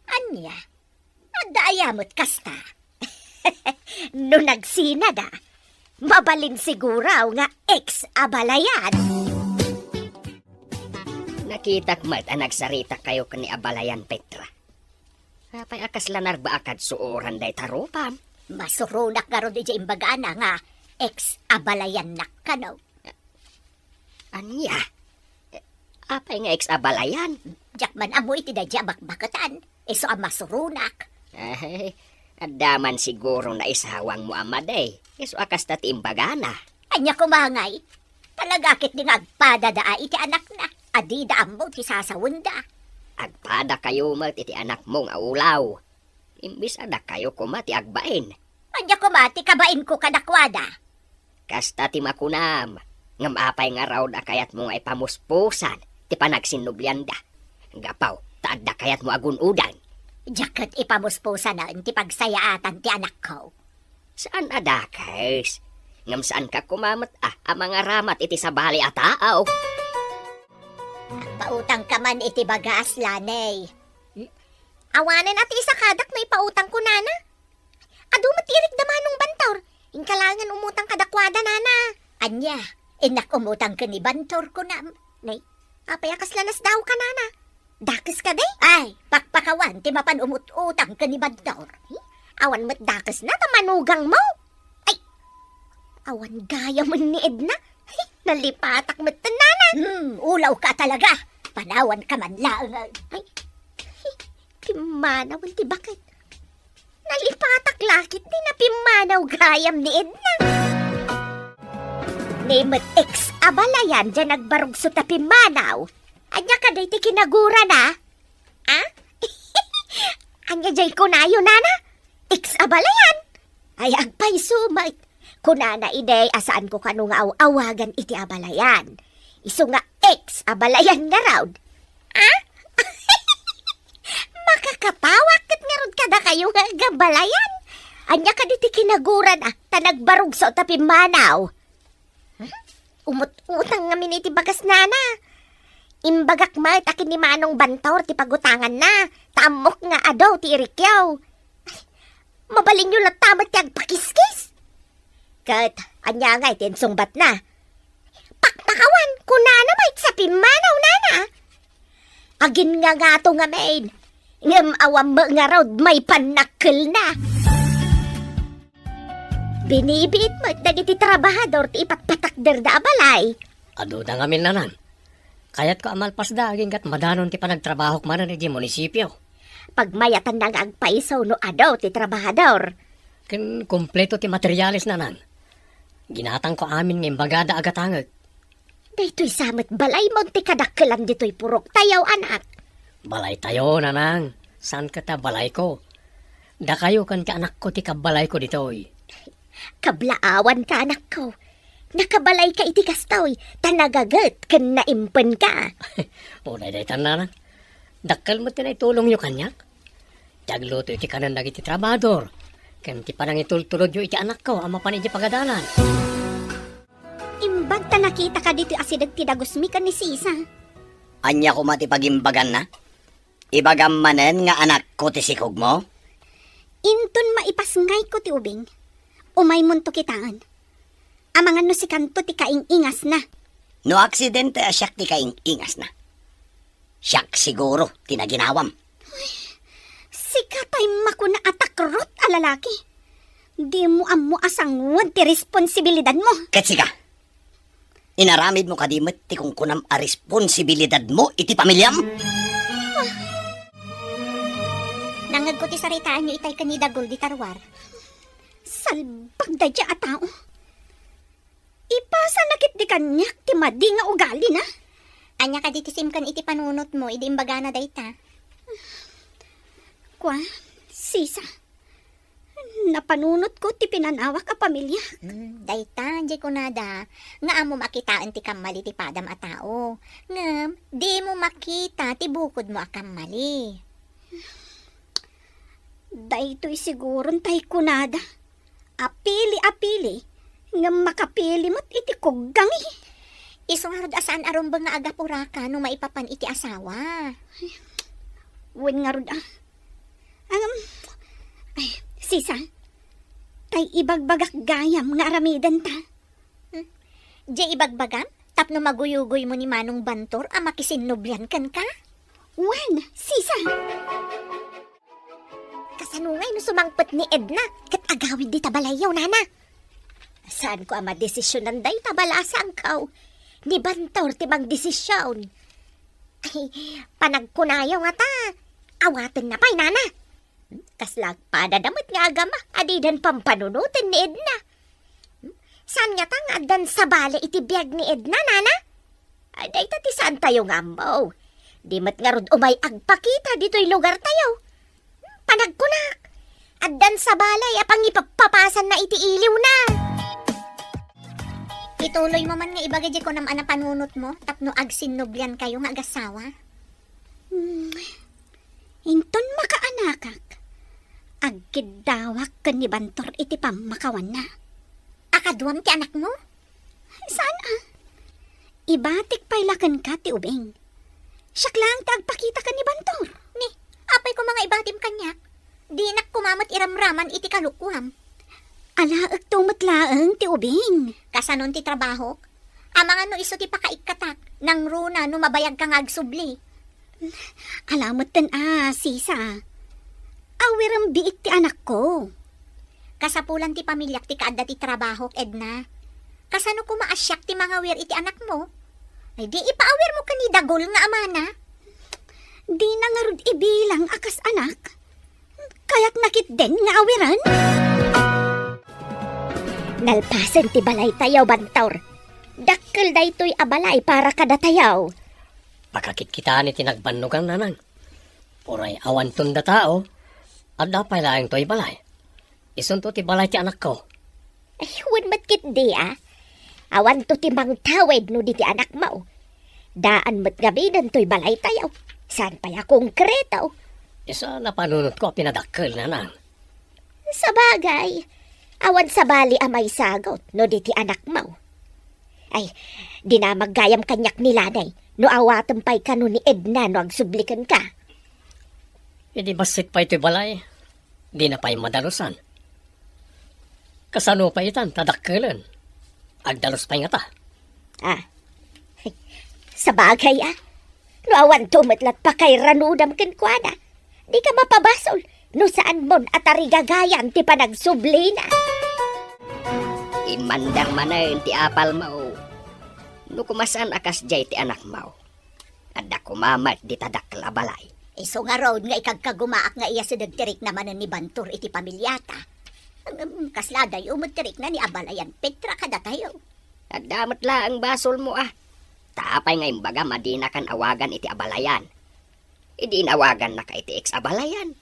Anya? Adda ayamot kasta. No nagsina da, mabalin siguraw nga ex-abalayan. Nakitak mat ang nagsarita kayo kani abalayan Petra. Apay akas lanar ba akad suoran day tarupam? Masurunak nga ron di jay imbagana nga ex-abalayan nak ka no. Anya? Apay nga ex-abalayan? Jakman amoy ti dadya bakbakatan. Iso ang masurunak. Ay, adaman siguro na isawang mo amaday. Iso akas tati imbagana. Anya kumangay. Talagakit di nga agpadadaa iti anak na. Adida ammo ti sasawunda. Agpada kayo mat iti anak mong aulaw. Imbis adak kayo kumati agbain. Anya kumati kabain ko kadakwada. Kasta ti makunam. Ngam apay nga raw da kayat mo nga ipamuspusan. Ti panagsinublyan da. Gapaw, taad da kayat mo agunudan. Jakat ipamuspusa na ti pagsayaatan ti anak ko. Saan adakes? Ngam saan ka kumamat ang mga ramat iti sa bali ataaw? Pautang ka man iti bagas, lanay. Awanan at isa kadak may pautang ko, nana. Adu matirik da manong Bantor. Inkalangan umutang kadakwada, nana. Anya, inak umutang ka ni Bantor ko na. Nay, apayakas lanas daw ka, nana. Dakes ka day? Ay, pakpakawan, ti mapan umutang ka ni Bantor. Awan mo't dakes na, tamanugang mo. Ay, awan gaya mo ni Edna. Nalipatak mo't nana. Ulaw ka talaga. Panawan ka man lang. Ay, pimanaw, ti bakit? Nalipatak lakit, di na pimanaw gayam ni Edna. Name it ex-abalayan, dyan nagbarugso ta pimanaw. Anya ka day ti kinagura na? Ha? Anya jay ko na yun, nana? Ex-abalayan. Ay, agpay sumait. Kunana ide, asaan ko kanu nga awagan iti abalayan. Iso nga ex abalayan nga raw. Ah? Makakapawak kat nga rod kada kayo nga gabalayan. Anya ka diti kinaguran tanagbarog sa tapi manaw. Umut-utang nga miniti bagas nana. Imbagak mat akin ni Manong Bantor ti pagutangan na. Tamok nga adaw ti irikyaw. Mabaling nyo lang tamat ti agpakiskis. Kat, anya nga itensong bat na. Pakpakawan, kunana may sa pimanaw nana. Agin nga to nga main. Ngam awam mo nga raw may panakil na. Binibit mo dagiti trabahador ti ipatpatakder da abalay. Ado na nga nanan. Kaya't ko amalpas da, aging kat madanon ti panagtrabahok manan di munisipyo. Pagmayatan na nga agpaisaw no adaw ti trabahador. Kin kompleto ti materialis nanan. Ginatang ko amin ng imbagada agatangag. Daytoy samot balay mo ti kadakkelan ditoy purok tayaw anak. Balay tayo nanang. San ka ta balay ko? Da kayo kan ka anak ko ti kabalay ko ditoy. Kablaawan ka anak ko. Nakabalay ka iti kastoy, tanagagat kan naimpen ka. O day nanang. Dakkal mo tinay tulong nyo kanyak. Tagluto iti kanan nagiti trabador. Kan ti panang itultulod nyo iti anak ko, ama pan iti pagadalan. Imbag ta nakita ka dito asidag ti dagusmi ka ni Sisa. Anya ko matipagimbagan na? Ibagam manen nga anak ko ti sikog mo? Inton maipasngay ko ti ubing. Umay munto kitaan. Amangan no si kanto ti kaing-ingas na. No aksidente asyak ti kaing-ingas na. Siyak siguro tinaginawam. Sikatay makuna atakrot a lalaki. Di mo amo asangwan ti responsibilidad mo. Katsika, inaramid mo kadimot ti kung kunam a responsibilidad mo iti pamilyam? Nangag ko ti saritaan nyo itay kanidagol di tarwar. Salbag da dya a tao. Ipasa nakit di kanyak ti madi nga ugali na. Anya ka ditisim kan iti panunot mo, idi imbaga na dayta. Kwa, Sisa. Napanunot ko ti pinanawak a pamilya. Dayta, di ko nada. Nga amo makitaan ti kamali ti padam a tao. Ngam, di mo makita ti bukod mo a kamali. Daytoy siguron tay kunada. Apili. Nga makapili mo't iti kuggangi. Isungarod asaan arumbang nga agapura ka no maipapan iti asawa. Wen nga rod ay, Sisa. Tay ibagbagak gayam nga aramidan ta. Di ibagbagam? Tapno maguyugoy mo ni Manong Bantor a makisinubyan kan ka? Wen, Sisa. Kasanungay no sumangpet ni Edna, kat agawid di tabalayaw nana. Saan ko ama desisyonan day tabalasa ang kaw? Ni Bantor ti bang desisyon? Ay, panagkunayaw nga ta. Awaten na pa'y nana. Kaslag padadamot nga agama, adidan pampanunutin ni Edna. Saan nga ta nga adan sa bale iti biyag ni Edna, nana? Ay, day ti saan tayo nga mo? Di mat nga rod umay agpakita dito'y lugar tayo. Panagkunak. Adan sa balay, apang ipapapasan na iti iliw na. Ituloy mo man nga ibagay ko naman na panunot mo, tapno agsinubyan kayo nga agasawa. Inton makaanakak. Agkidawak ka ni Bantor iti pamakawan na. Akadwam ti anak mo? Saan Ibatik pailakan ka ti ubing. Siyak lang tagpakita ka ni Bantor. Ni, apay ko mga ibatim kanyak. Di nak kumamat iramraman iti kalukuam. Alaag tumatlaang ti ubing. Kasanon ti trabaho? Amang ano iso ti pakaikatak, nang runa no mabayag kang agsubli. Alamot tan Sisa. Awirang biik ti anak ko. Kasapulan ti pamilyak ti kaadda ti trabaho, Edna. Kasano ko maasyak ti mga wir iti anak mo? Ay di ipaawir mo kanidagol nga amana. Di na nga rod ibilang akas anak. Kaya't nakit din nga awiran. Nalpasan ti balay tayaw, Bantor. Dakkel daytoy abalay para kada tayaw. Pakakit kita ni tinagbanugang nanang. Uray awan tunda tao. At dapay laing to'y balay. Isunto ti balay ti anak ko. Ay, huwag matkit di Awan to timang tawid no di ti anak mo. Daan mat gabinan to'y balay tayo. Saan pa ya konkreto? Isa na panunot ko pinadakkel na nang. Sa bagay, awan sa bali amay sagot no di ti anak mo. Ay, di na maggayam kanyak ni Lanay no awatan pa'y kano ni Edna no agsublikan ka. Hindi basit pa ito'y balay. Di na pa'y madalusan. Kasano pa itan, tadakkelan. Agdalos pa'y nga ta. Sa bagay no awan tumatlat pa kay ranudam kenkwana. Di ka mapabasol no saan mon atarigagayan ti panagsubli na. Imandang manayon ti apal mo. No kumasan akas jay ti anak mo. Adda kumamat di tadakla balay. Iso nga road nga ikagkagumaak nga iya sa dagtirik naman ni Bantor iti pamilyata. Kasladay umutirik na ni Abalayan Petra kada tayo. Addamat la ang basol mo Tapay nga imbaga madina kan awagan iti abalayan. Idi inawagan na ka iti ex-abalayan.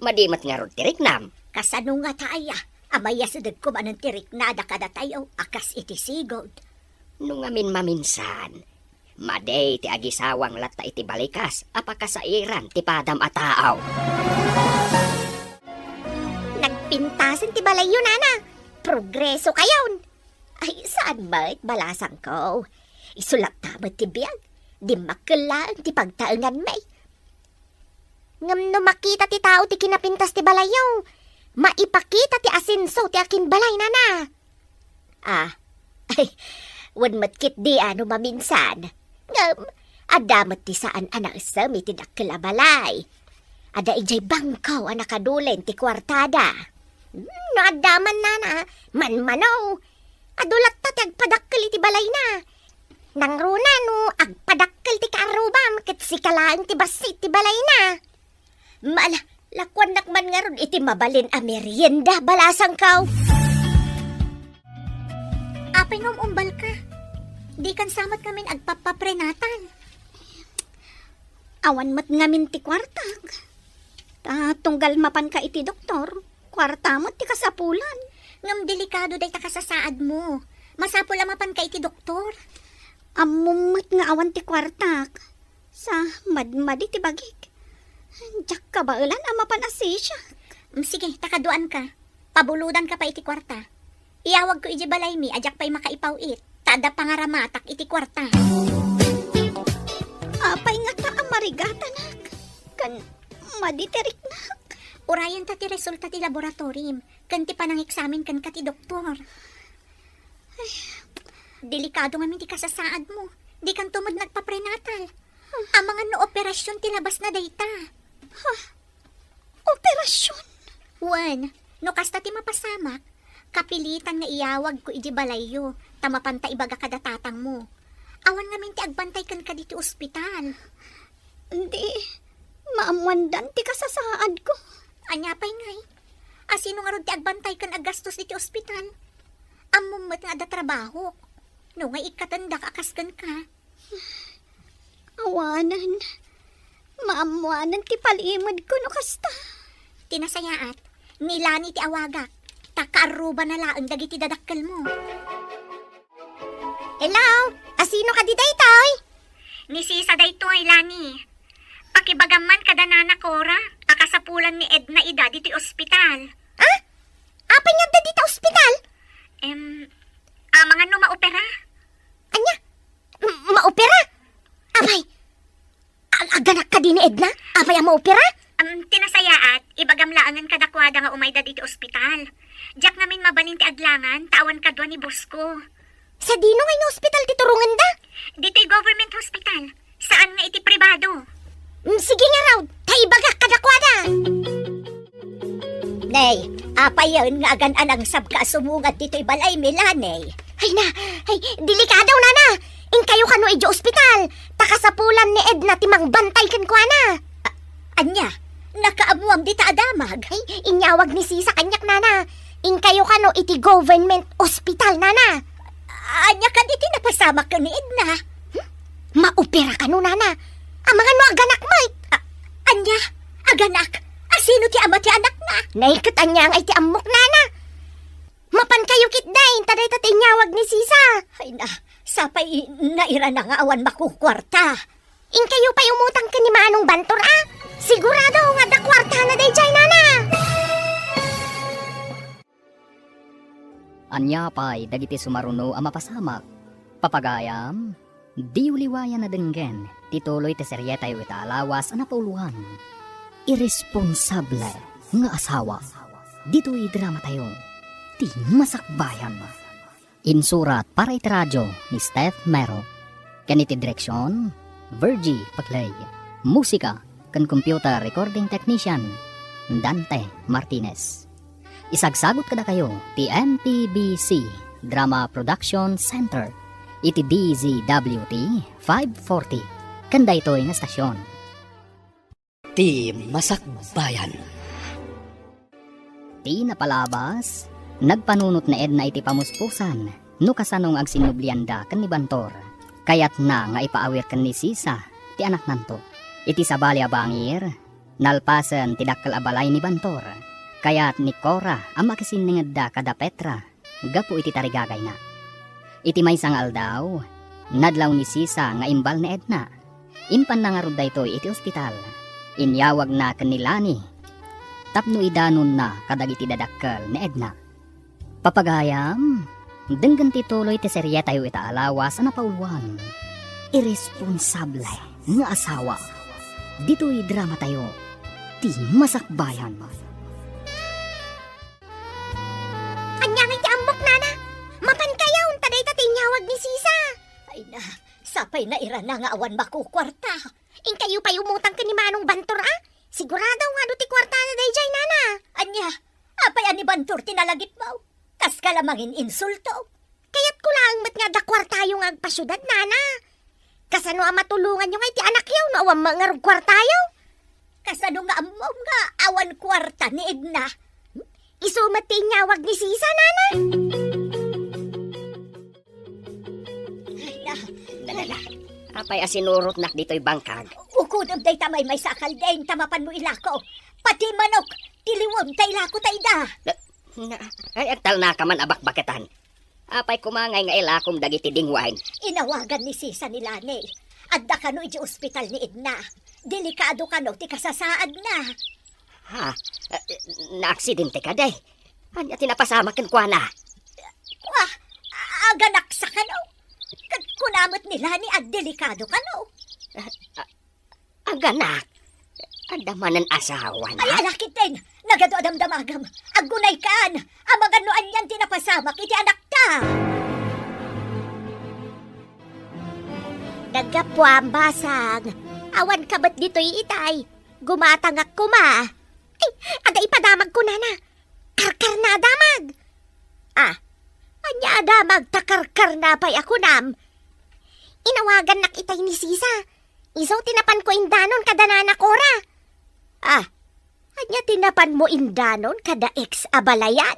Madimat nga rod tirik nam. Kasano nga taaya, amaya sa dagkumanan tirik na da kada tayo akas iti sigod. Nung amin maminsan, maday ti agisawang latta iti balikas, apakasairan ti padam ataaw. Nagpintasan ti balay yun, Nana. Progreso kayon. Ay, saan ba't balasang ko? Isulat tamat ti biyag. Di makilaan ti pagtaangan may. Ngam no makita ti tao ti kinapintas ti balayaw. Maipakita ti asinso ti akin balay, Nana. Ay, wan matkit di ano maminsan. Ngam, adamat ti saan anak sami ti dakila balay. Ada ijay bangkaw anak kadulen ti kwartada. No adaman, Nana, manmanaw. Adulat ta ti agpadakkel iti balay na. Nang runa no, agpadakkel ti kaarubam ket sikalaan ti basit ti balay na. Lakwan nakman nga ron iti mabalin a merienda balasang kaw. Apay ngam umbal ka. Di kan samat kamin agpapaprenatan. Awan mat ngamin ti kwartag. Tunggal mapan ka iti doktor. Kwarta mo ti kasapulan. Ngam delikado day takasasaad mo. Masapul mapan ka iti doktor. Amumot nga awan ti kwartak. Sa madmadi ti bagik. Diyak ka ba ulan amapan asisya? Sige, takaduan ka. Pabuludan ka pa iti kwarta. Iyawag ko iji balay mi, ajak pa'y makaipawit. Tada pangaramatak iti kwarta. Apay nga ta amarigatanak. Kan maditerik nak. Urayan ta ti resulta ti laboratorium. Kan ti panang eksamen kan ka ti doktor. Ay, delikado nga ti kasasaad mo. Di kan tumod nagpaprenatal. Ang mga no operasyon ti labas na dayta. Operasyon? Wan, no kasta ti mapasamak. Kapilitan nga iyawag ko iji balayo, tamapanta ibaga kada tatang mo. Awan nga minti agbantay kan ka dito ospital. Hindi, maamuandan ti kasasaad ko. Anyapay ngay, asino nga ron ti agbantay kan agastos dito ospital. Amumot nga ada trabaho. No nga ikatanda kakaskan ka. Awanan, maamuanan ti palimod ko no kasta. Tinasayaat, nilani ti awagak. Takaaruba na laang dagiti dadakkel mo. Hello? Asino ka di daytoy? Ni Sisa daytoy, Lani. Pakibagaman kada nana Cora, akasapulan ni Edna ida diti ospital. Apay nga diti ospital? Mga no maopera. Anya? Maopera? Apay, aganak ka din ni Edna? Apay ang maopera? Tinasayaat, ibagamlaangan kadakwada nga umayda diti ospital. Diyak namin mabalin ti aglangan, tawan kadwa ni Bosco. Sa dino ngay nga ospital ti turungan da? Dito'y government hospital. Saan nga iti pribado? Sige nga raw, taibagak kadakwada. Nay, apa yun nga agan anang sabka sumungat dito'y balay Milanay. Ay na, ay, delikadaw na na. In kayo kano iti ospital. Takasapulan ni Edna timang bantay kan kwa na. Anya, nakaamuam di ta adamag. Ay, inyawag ni Sisa kanyak nana. In kayo kano iti government hospital nana. Anya kan iti napasama ka ni Edna. Maopera ka no nana. Ang mga no aganak mo. Anya, aganak. Asino ti ama ti anak na? Naikat anya ang ay ti amok nana. Mapan kayo kitday, taday tatinyawag ni Sisa. Ay na, sapay naira na nga awan makukwarta. In kayo pa umutang ka ni Manong Bantor Sigurado nga da kwarta na day jay nana. Anya pa'y dagiti sumaruno ang mapasamak. Papagayam, di uliwayan na denggen, tituloy ti seryeta yu alawas ang napauluhan. Irresponsable nga asawa. Dito'y drama tayo. Ti masakbayan. Insurat para itiradyo ni Steph Mero. Kaniti direksyon, Virgie Paglay. Musika kan computer recording technician, Dante Martinez. Isagsagot kada kayo ti MPBC Drama Production Center iti DZWT 540 kanda ito'y nga stasyon. Ti masakbayan. Ti napalabas, nagpanunot na Edna iti pamuspusan no kasanong agsinublianda kan ni Bantor. Kayat na nga ipaawir kan ni Sisa ti anak nanto. Iti sabali abangir, nalpasan ti dakkal abalay ni Bantor. Kayat ni Cora ang makasiningad da kada Petra, gapu iti tarigagay na. Iti may sangal daw, nadlaw ni Sisa nga imbal ni Edna. Impan na nga rod daytoy iti ospital. Inyawag na kanilani. Tapno idanon na kadagiti dadakkal ni Edna. Papagayam, denggan tituloy ti serye tayo itaalawas na napauluan. Irresponsable nga asawa. Dito'y drama tayo. Ti masakbayan. Anya nga iti ambok nana. Mapan kayaw, taday tatinyawag ni Sisa. Ay na, sapay naira na nga awan makukwarta. In kayo pa umutang ka ni Manong Bantor Sigurado nga do ti kwarta na day jay nana. Anya, apay ani Bantor tinalagit mo. Kas kalamangin insulto. Kaya't ko lang mat nga da kwarta yung agpasyudad nana. Kasano ang matulungan nyo nga iti anak yaw no awang mangarog kwarta yaw. Kasano nga amom nga awan kwarta ni Edna. Isumat ti inyawag ni Sisa nana. Ay na, Dalala. Apay asinurot nak dito'y bangkag. ukudom day tamay may sakal din tamapan mo ilako. Pati manok, tiliwom tay ilako tay da. Ay, agtal na ka man abakbaketan. Apay kumangay nga ilakom dagiti dingwain. Inawagan ni Sisa ni Lani. Adda kano iti ospital ni Edna. Delikado kano ti kasasaad na. Ha? Na-aksidente ka day. Anya tinapasamakin kwa na. Wah, aganak sa kano. Kunamot ni Lani at delikado kano. Ang ganak. Andamanan asawa Ay, na. alakit din. Nagado adamdamagam. Agunay kaan. Amaganuan yan tinapasamak iti anak ka. Nagkapwa ang basang. Awan ka ba't dito'y itay? Gumatangak ko ma. Ay, ada ipadamag ko nana. Karkar na damag. Anya adamag takarkar na pa'y ako nam. Inawagan nak itay ni Sisa. Isaw tinapan ko indanon kada nana Cora. Anya tinapan mo indanon kada ex abalayan.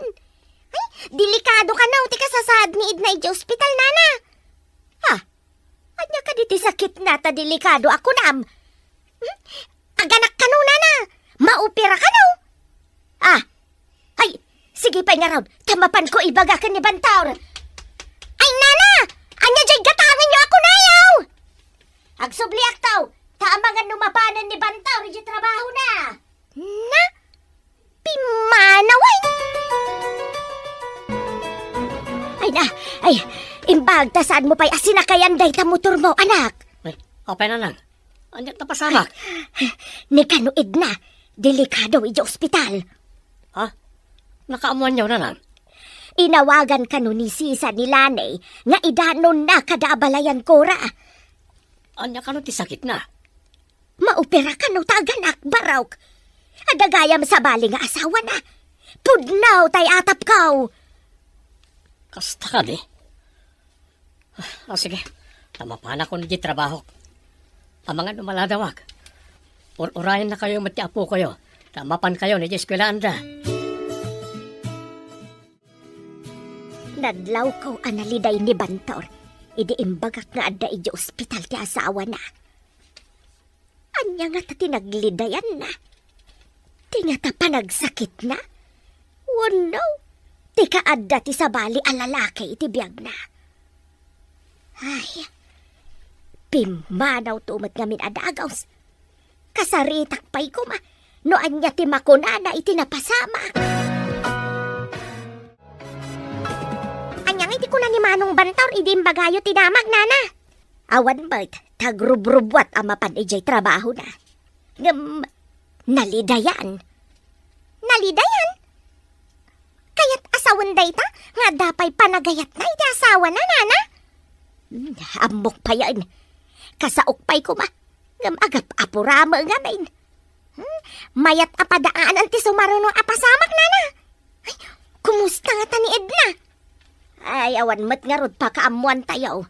Ay, delikado ka na uti kasasad ni Edna iti ospital nana. Anya ka diti sakit na ta delikado ako nam. Aganak ka no nana. Maupira ka no. Ay, sige pa nga raw. Tamapan ko ibaga ka ni Bantaur. Ay nana! Anya dyan gatangan niyo ako na yaw! Agsubliak taw. Taamangan numapanan ni Bantaur di trabaho na. Na? Pimanaway! Ay, imbag tasaan mo pa'y asinakayan day ta motor mo, anak. Ay, apay na lang. Anya tapasamak. Ni kanuid na. Delikado iti ospital. Nakaamuan niyo na lang. Inawagan ka ni Sisa ni Lanay nga idanon na kada abalayan Cora. Anya ka no ti sakit na. Maupira ka no taganak, barawk. Adagayam sa bali nga asawa na. Pudnaw tay atap kaw. Kasta ka di. Sige. Tamapan ako ni trabaho. Ang mga dumaladawag. Urayan na kayo mati apo kayo. Tamapan kayo ni eskwelaanda. Nadlaw ko analiday ni Bantor. Idi imbagak nga adda iji ospital ti asawa na. Anya nga ta tinaglidayan na. Ti nga ta panagsakit na. Oh no, Ti kaadda ti sabali a lalaki iti biyag na. Ay, pimanaw tumat ngamin adagaws. Kasaritak pa'y kuma, no anya ti makunana iti napasama. Anyang iti kuna ni Manong Bantor, idim bagayo ti damag, nana. Awan ba't, tagrub-rubwat amapan ijay trabaho na. Nalidayan. Nalidayan? Kaya't asawan day ta, nga dapay panagayat na iti asawa na, nana. Amok pa yan. Kasaok pa'y kuma, ngam agap apurama nga main. Mayat apadaan ti sumarunong apasamak, nana. Ay, kumusta nga ta ni Edna? Ay, awan mat nga rod pa kaamuan tayo.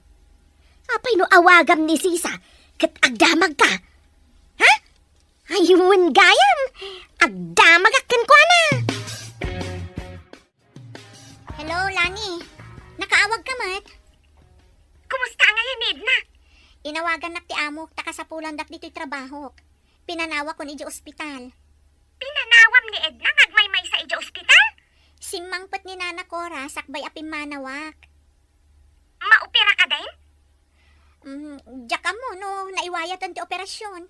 Apay no awagam ni Sisa, kat agdamag ka. Ha? Ayun gayam, agdamag akin ko na. Hello, Lani. Nakaawag ka, Mat? Kumusta ngayon, Edna? Inawagan nak ti amo, takasapulan dak dito'y trabaho. Pinanawa ko ni ospital. Pinanawam ni Edna, nagmaymay sa ija ospital? Simangpet ni Nana Cora, sakbay apim manawak. Maopera ka din? Diyak mo, no, naiwayat ang ti operasyon.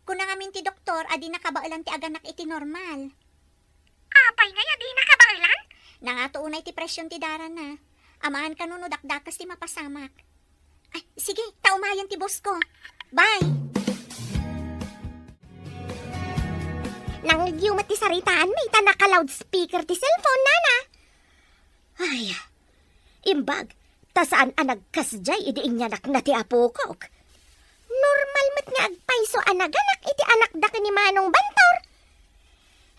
Kung nangamin ti doktor, adi nakabailan ti aganak iti normal. Apay nga, di nakabailan? Nangatuunay ti presyon ti dara na. Amaan ka nuno dakdakas ti mapasamak. Ay, sige, taumayan ti boss ko. Bye! Nangyumat ti saritaan, may naka-loudspeaker ti cellphone, nana. Ay, imbag, tasaan anagkasjay, idiin niya na ti apokok. Normal mat nga agpayso anaganak, iti anak da ni Manong Bantor.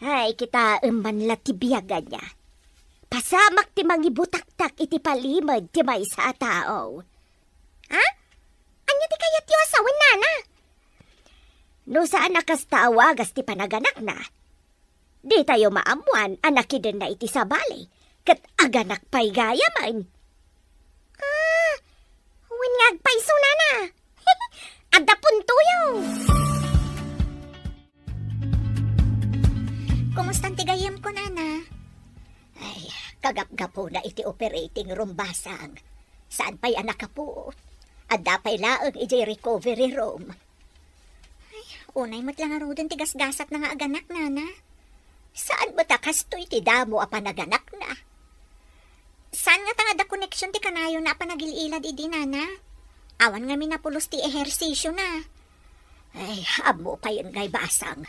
Ay, kita manla ti biyagan niya. Pasamak ti mangibutaktak iti palimad ti may sa tao. Ha? Anya ti kayat yu asawan, nana? No saan nakastawagas ti panaganak na. Di tayo maamuan, anak din na iti sabali. Kat aganak pa'y gayaman. Winyag pa'y sunana. Adda puntuyo. Kumusta ang tigayam ko, Nana? Ay, kagap-gapo na iti operating room basang. Saan pa'y anak ka po? Adda pa'y laang iti recovery room. Unay mo't lang arudan ti gasgasat na nga aganak, Nana. Saan ba takas to iti damo a panaganak na? Saan nga tanga da connection ti kanayo na panagililad idi, Nana? Awan nga minapulos ti ehersisyo na. Ay, amo pa yun ngay basang.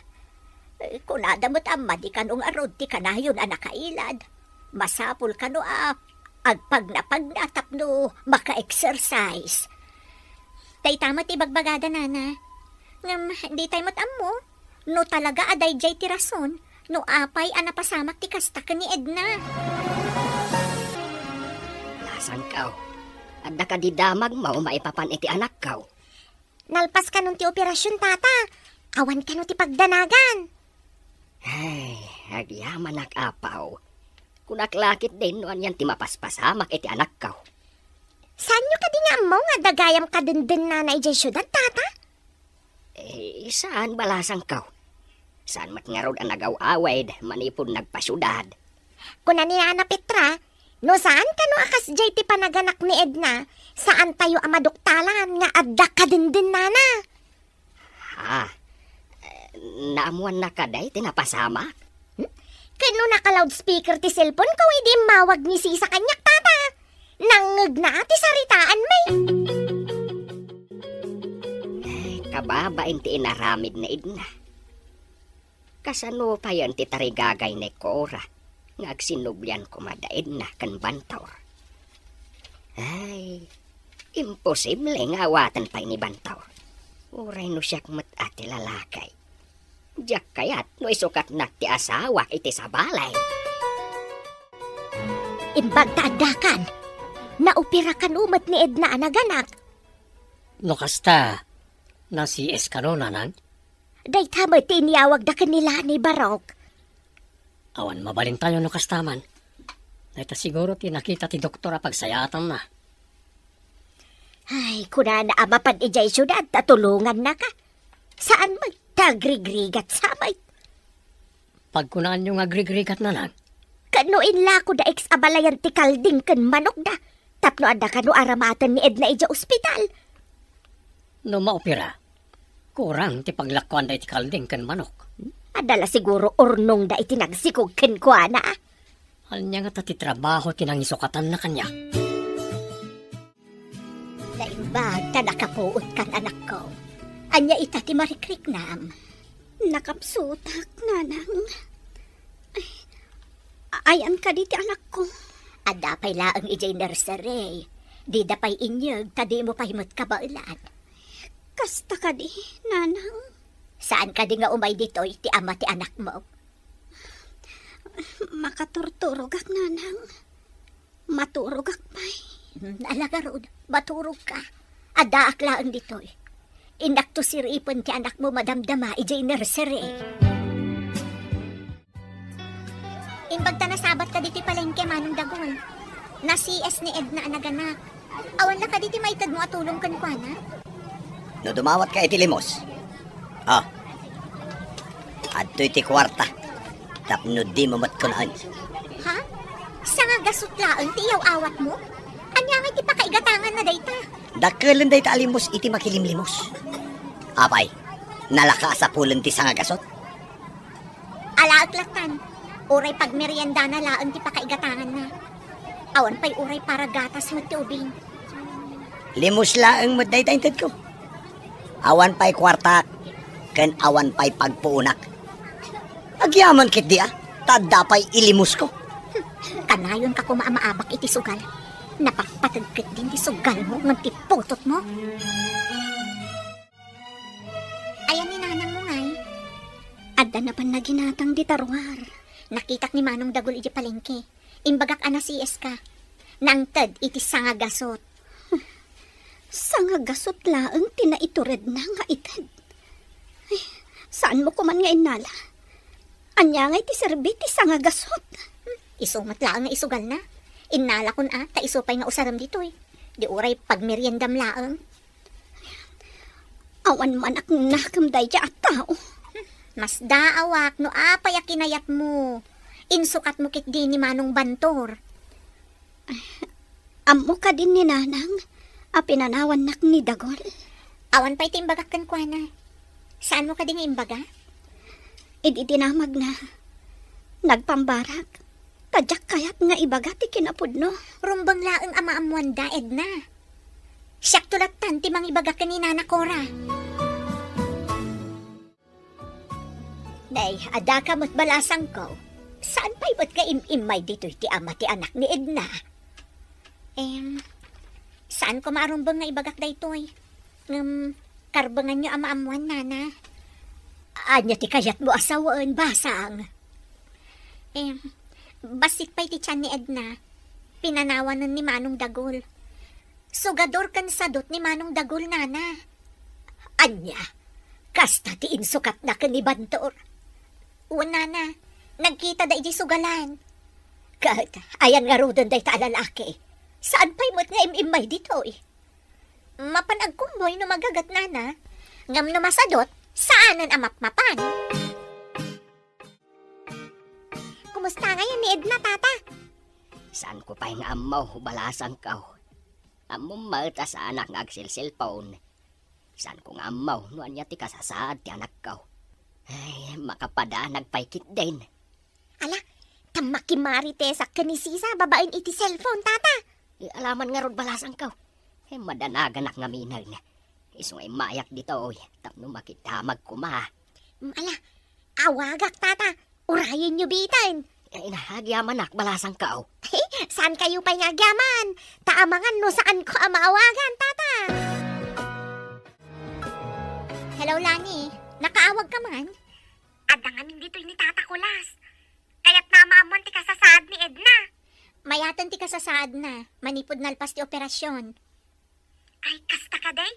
Kunada mo't amma di kanong arod ti kanayon a nakailad. Masapul kano agpag na tapno maka-exercise. Tay tama ti bagbagada, Nana. Ngam, di tayo mo. No talaga aday jay ti rason. No apay anapasamak ti kastakan ni Edna. Lasang kaw. Adda ka di damag mao maipapan iti anak kaw. Nalpas ka nun ti operasyon, tata. Awan ka nun ti pagdanagan. Ay, agyaman apaw. Kunaklakit din no anyan ti mapaspasamak iti anak kaw. Saan nyo ka di nga mo nga dagayam ka din na na ijay syudad, tata? Saan balasang kaw? Saan mat nga rod ang nagaw-away manipod nagpasyudad? Kuna ni Ana Petra, no saan ka no akas jay ti panaganak ni Edna, saan tayo amaduktalan nga adda ka din nana? Ha? Naamuan na kaday tinapasamak? Kano naka-loudspeaker ti cellphone ko, hindi mawag ni si sa kanyak, tata. Nangag na ti saritaan may. Kababain ti inaramid na Edna. Kasano pa yan ti tarigagay ni Cora, nga agsinubyan ko mada Edna kan Bantor. Ay, imposible nga awatan pa ni Bantor. Uray no siyak mat ati lalakay. Diyak kayat no isukat na ti asawa iti sa balay. Imbag taadakan, naupira kan umat ni Edna anaganak. No kasta, na si Escanonanan, Day tama tiniyawag da kanila ni Barok. awan mabalin tayo no kastaman. Naita siguro tinakita ti doktora pagsayatan na. Ay, kuna na amapan ijay syudad, tatulungan na ka. Saan magtagrig-rigat sabay? Pagkunaan yung agrigrigat na lang, Kano inla ko da ex abalayan ti kalding ken manok da. Tapno ada kano aramatan ni Edna ija ospital. No maopera, kurang ti paglakwan da iti kalding kan manok. Adala siguro ornong da iti nagsikog ken kuana. Anya nga ti trabaho tinangisukatan na kanya. Naimbag ta nakapuot kan anak ko. Anya ita ti marikriknam. Nakapsutak, nanang. Ayan ka di ti anak ko. Ada pay laang ijay nursery. Di da pay inyag, tadi mo pahimot kabaulan. Kasta ka di, nanang. Saan ka di nga umay dito iti ama ti anak mo? Makaturturog ak, nanang. Maturog ak pay. Alaga rod, maturog ka. Ada aklaan dito Inak to siripon ti anak mo madamdama ijay nursery. Imbag ta nasabat ka diti palengke manong dagol. Na CS ni Edna anaganak. Awan na ka diti maitad mo atulong kan kuana. No dumawat ka iti limos. Ah. Adto iti kwarta. Tapno di mamatkunaan. Ha? Sa nga gasutlaan ti iyaw awat mo? Anya nga iti pakaigatangan na dayta. Dakkelan day ta alimos iti makilimlimos. Apay, nalaka sa pulen ti sangagasot. Alaaklatan. Uray pagmerienda na laang ti pakaigatangan na. Awan pa'y uray para gatas mo ti ubing. Limos laeng maday tainted ko. Awan pa'y kwarta, ken awan pa'y pagpuunak. Agyaman kit di tadda pa'y ilimos ko. Kanayon ka kumaamaabak iti sugal. Napapatagkit din ti sugal mo, nganti putot mo. Ayan ni nanang mo ngay. Adda na pan naginatang di tarwar. Nakitak ni Manong Dagol iti palengke. Imbagak ana CS ka. Nangted iti sangagasot. Sangagasot laang tinaitured na nga itad. Ay, saan mo kuman nga inala? Anya nga iti serbi ti sangagasot. Isumat laang nga isugal na. Inala kun ta isupay nga usaram dito Di uray pagmeriendam laang. Awan man ak nakamday at tao. Mas daawak no apay a kinayat mo. Insukat mo kit di ni Manong Bantor. Amo ka din ni nanang. A pinanawan nak ni Dagol. Awan pa'y timbagak kan kuana. Saan mo ka di nga imbaga? Idinamag na. Nagpambarak. Tadyak kayat nga ibaga ti kinapudno. Rumbang laang amaamuan da, Edna. Siyak tulatan ti mang ibaga ka ni Nana Cora. Nay, ada ka mo't balasang ko. Saan pa'y ba't ka imimay dito ti ama ti anak ni Edna? Saan ko maarumbang nga ibagak da ito karbangan nyo amaamuan, Nana. Anya ti kayat mo asawaan, basang. Basit pa'y ti tiyan ni Edna. Pinanawanan ni Manong Dagol. Sugador kan sadot ni Manong Dagol, Nana. Anya, kasta ti insukat na ka ni Bantor. Nana, nagkita da iti sugalan. Kat, ayan nga rodon day ta lalaki. Saan pa'y mo't nga imimay dito Mapanag kumboy no magagat, Nana. Ngam no masadot, saanan amap-mapan? Kumusta ngayon ni Edna, tata? Saan ko pa'y nga amaw, balasan ka. Among malta sa anak nga agsilsilpaon. Saan ko nga amaw, no anya ti kasasaad ti anak ka. Ay, makapada nagpaikit din. Ala, tamakimari te sa kanisisa, babaen iti cellphone, tata. Alaman nga rod balasan ka. Madanagan nga minag na. Isong ay mayak dito, tapno makitamag kuma. Ala, awagak, tata. Urayan nyo bitan. Inahagyaman nak balasan ka. Saan kayo pa'y nagyaman? Taamangan no saan ko maawagan, tata. Hello, Lani. Nakaawag ka man? Adangan dito ni Tata Kulas. Kaya't namamon ti kasasaad ni Edna. Mayatan ti kasasaad na. Manipod nalpas ti operasyon. Ay, kasta ka day?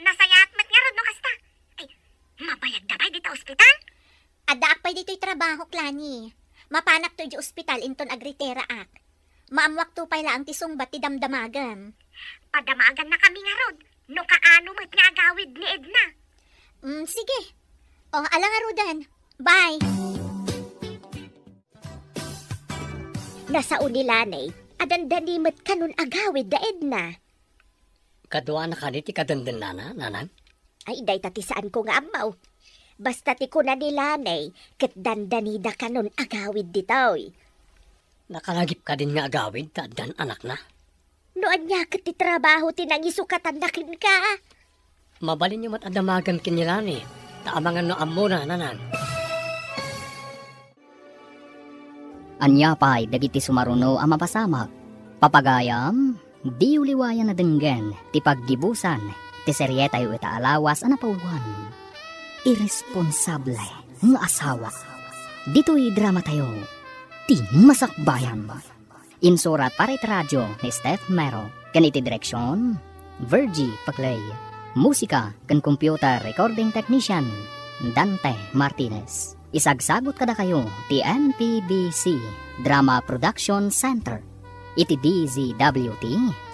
Nasayat mat nga rod no kasta. Ay, mabayag dabay dito ospital? Adaak pa'y dito'y trabaho, Klani. Mapanak to di ospital inton agritera ak. Maamwak to pa'y laang ti sungbat ti damdamagan. Padamagan na kami nga rod. No kaano mo't nga agawid ni Edna. Sige. O, ala nga rodan. Bye. Nasa unilanay, adandanimot kanun agawid da Edna. Kadwa na kaniti kadandan nanang. Ay, day tati saan ko nga amaw. Basta ti ko na nilanay, kat dandanida kanun agawid ditoy. Nakalagip ka din nga agawid, dan anak na. Noan niya kat ti trabaho tinangisukatan nakin ka. Mabalin niyo matadamagan kinilani, taamangan no amuna nanang. Anya pa'y dagiti sumaruno ang mapasamak. Papagayam, di uliwayan na denggen, ti paggibusan, ti seryeta yu ita alawas ang napauwan. Irresponsable ng asawa. Dito'y drama tayo, ti masakbayan. Insurat para iti radyo ni Steph Mero, kaniti direksyon, Virgie Paclay. Musika kan computer recording technician, Dante Martinez. Isagsagot kada kayo ti NPBC Drama Production Center. Iti DZWT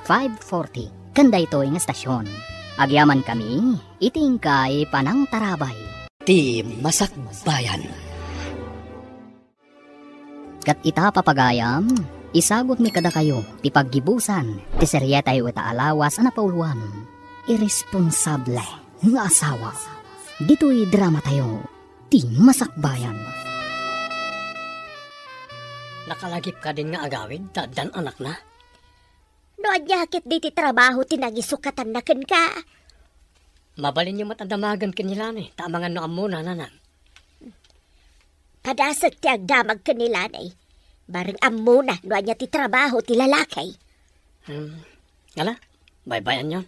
540. Kanda ito ang estasyon. Agyaman kami, itingkay panang tarabay. Ti masakbayan. Kat ita papagayam, isagot mi kada kayo ti paggibusan, ti seryeta yu ita alawas ang napauluan. Irresponsable nga asawa. Dito'y drama tayo, ti masakbayan. Nakalagip ka din nga agawid, dan anak na. Noan niya kat di ti trabaho tinangisukatan nakin ka. Mabalin niyo matadamagan kinilani, taamangan no amuna nanang. Padasag ti agdamag kanilanay. Barang amuna, noan niya ti trabaho ti lalakay. Ngala, baybayan yon.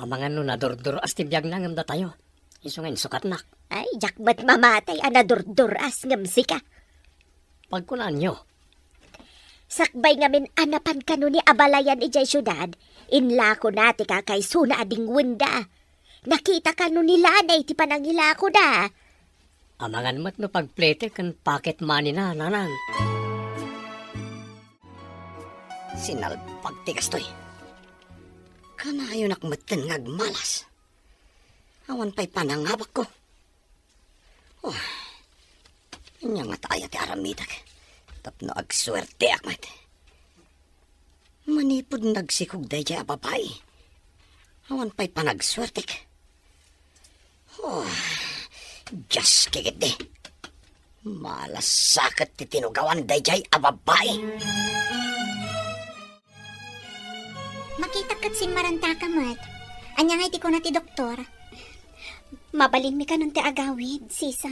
Amangan no nadurdur as ti biyag nangam da tayo. Isungin sukat nak. Ay, jakmat mamatay anadurduras ngamsi ka. Pagkunaan nyo, Sakbay ngamin anapan kanu ni abalayan ijay syudad, inlako na ti kakay suna ading wenda. Nakita kanu ni lanay ti panangilako da. amangan mat no pagplete kan pocket money na nanang. Sinalpag ti kastoy. Kanayo nakmatan ngagmalas. Awan pa'y panangabak ko. Oh, kanya nga tayo ti aramidag. Tapno agswerte akmat. Manipod nagsikog day jay ababay. Awan pa'y panagswertek. Oh, just kikit di. Malasakit ti tinugawan day jay ababay. Makita kat sin maranta ka, Mat. Anya nga iti ko na ti doktor. Mabalin mi ka nun ti agawid, sisa.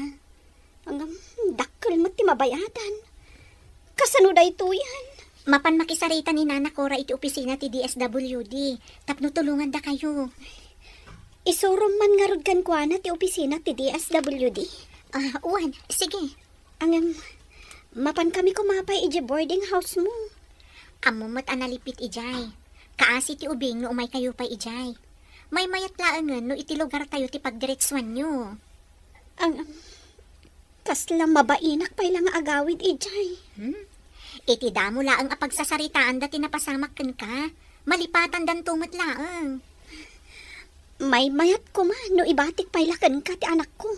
Hanggang dakkel mo ti mabayadan. Kasano da ito yan? Mapan makisarita ni Nana Cora iti opisina ti DSWD. Tapno tulungan da kayo. Isurom man nga rod kan kwa na ti opisina ti DSWD. Uwan, sige. Hanggang mapan kami kumapay iti boarding house mo. Amo mat analipit ijay. Kaasi ti ubing no umay kayo pa ijay. May mayat laangan no iti lugar tayo ti pagdiretsuan nyo. Ang kasla mabainak pa ilang agawid ijay. Iti damo laang apagsasaritaan dati napasamak ka. Malipatan dan tumot laang. May mayat ko man no ibatik pa ilakan ka ti anak ko.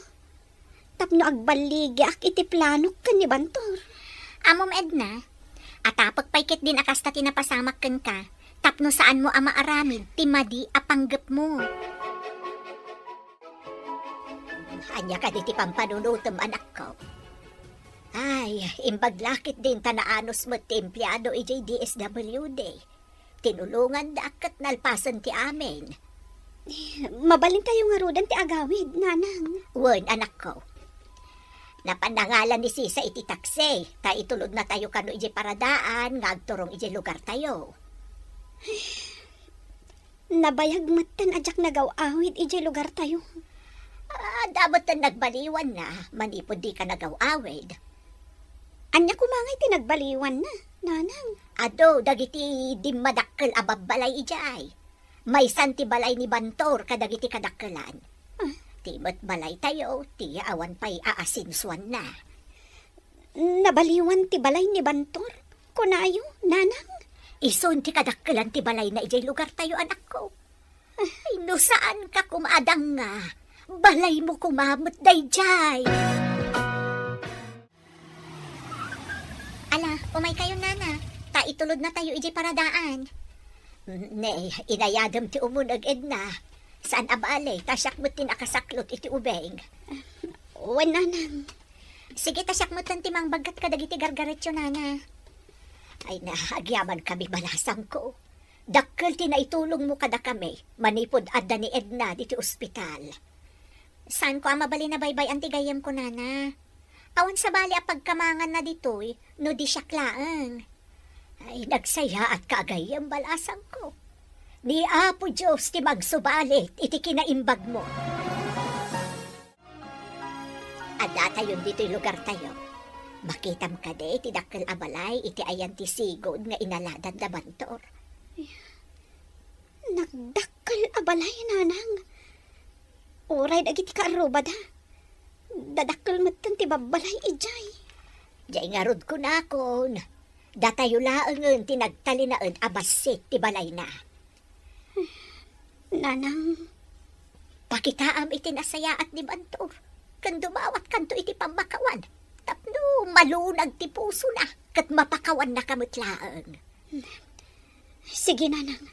Tapno agbaligi ak iti plano ka ni Bantor. Amom Edna, atapag paikit din akasta ti napasamak ka. Tapno saan mo ama aramid, timadi apanggap mo. Anya ka di ti pampanunutom anak ko. Ay, imbaglakit din tanaanos mo ti empleyado ijay DSWD. Tinulungan da akat nalpasan ti amin. Mabalin tayo nga rodan ti agawid, nanang. Wen, anak ko. Napanangalan ni Sisa iti takse, ta itulod na tayo kano ijay paradaan, ngagturong ijay lugar tayo. Nabayag matan ajak nagaw-awid ijay lugar tayo. Dapat na nagbaliwan na, manipod di ka nagaw-awid. Anya kumangay tinagbaliwan na, nanang. Ado, dagiti di madakkel ababbalay ijay. May santi balay ni Bantor kadagiti kadakkelan. Timot balay tayo, ti awan pa'y aasinsuan na. Nabaliwan ti balay ni Bantor? Kunayo, nanang? Isun ti kadakkelan ti balay na ijay lugar tayo, anak ko. Ay, no saan ka kumadang nga? Balay mo kumamot dayjay. Ala, Umay kayo, nana. Taitulod na tayo iji paradaan. Ne, inayadam ti umunag edna. Saan abale, tasyak mo tinakasaklot iti ubeng. Wan, nanang. Sige, tasyak mo ti mang bagat ka dagiti gargaretyo, nana. Ay na, agyaman kami balasang ko. Dakkel tinaitulong mo kada kami, manipod adda ni Edna diti ospital. Saan ko ang mabali na baybay ang tigayam ko, nana? Awan sa bali a pagkamangan na ditoy, no di siya klaang. Ay, nagsaya at kaagayam balasang ko. Ni Apo Diyos ti magsubalit, iti kinaimbag mo. Adda tayo dito'y lugar tayo. Makitam ka de, iti dakkel abalay, iti ayan ti sigod nga inaladan da bantor. Nagdakkel abalay, nanang. Uray dagiti kaarubad ha. Dadakkel matan ti babalay ijay. Diyay nga rod ko na kon. Datayo laangan tinagtalinaan abasit ti balay na. Nanang, Pakitaam iti nasaya at ni bantor. Kan dumawat kanto iti pamakawan. Tapno malunag ti puso na. Kat mapakawan na kamutlaang. sige nanang.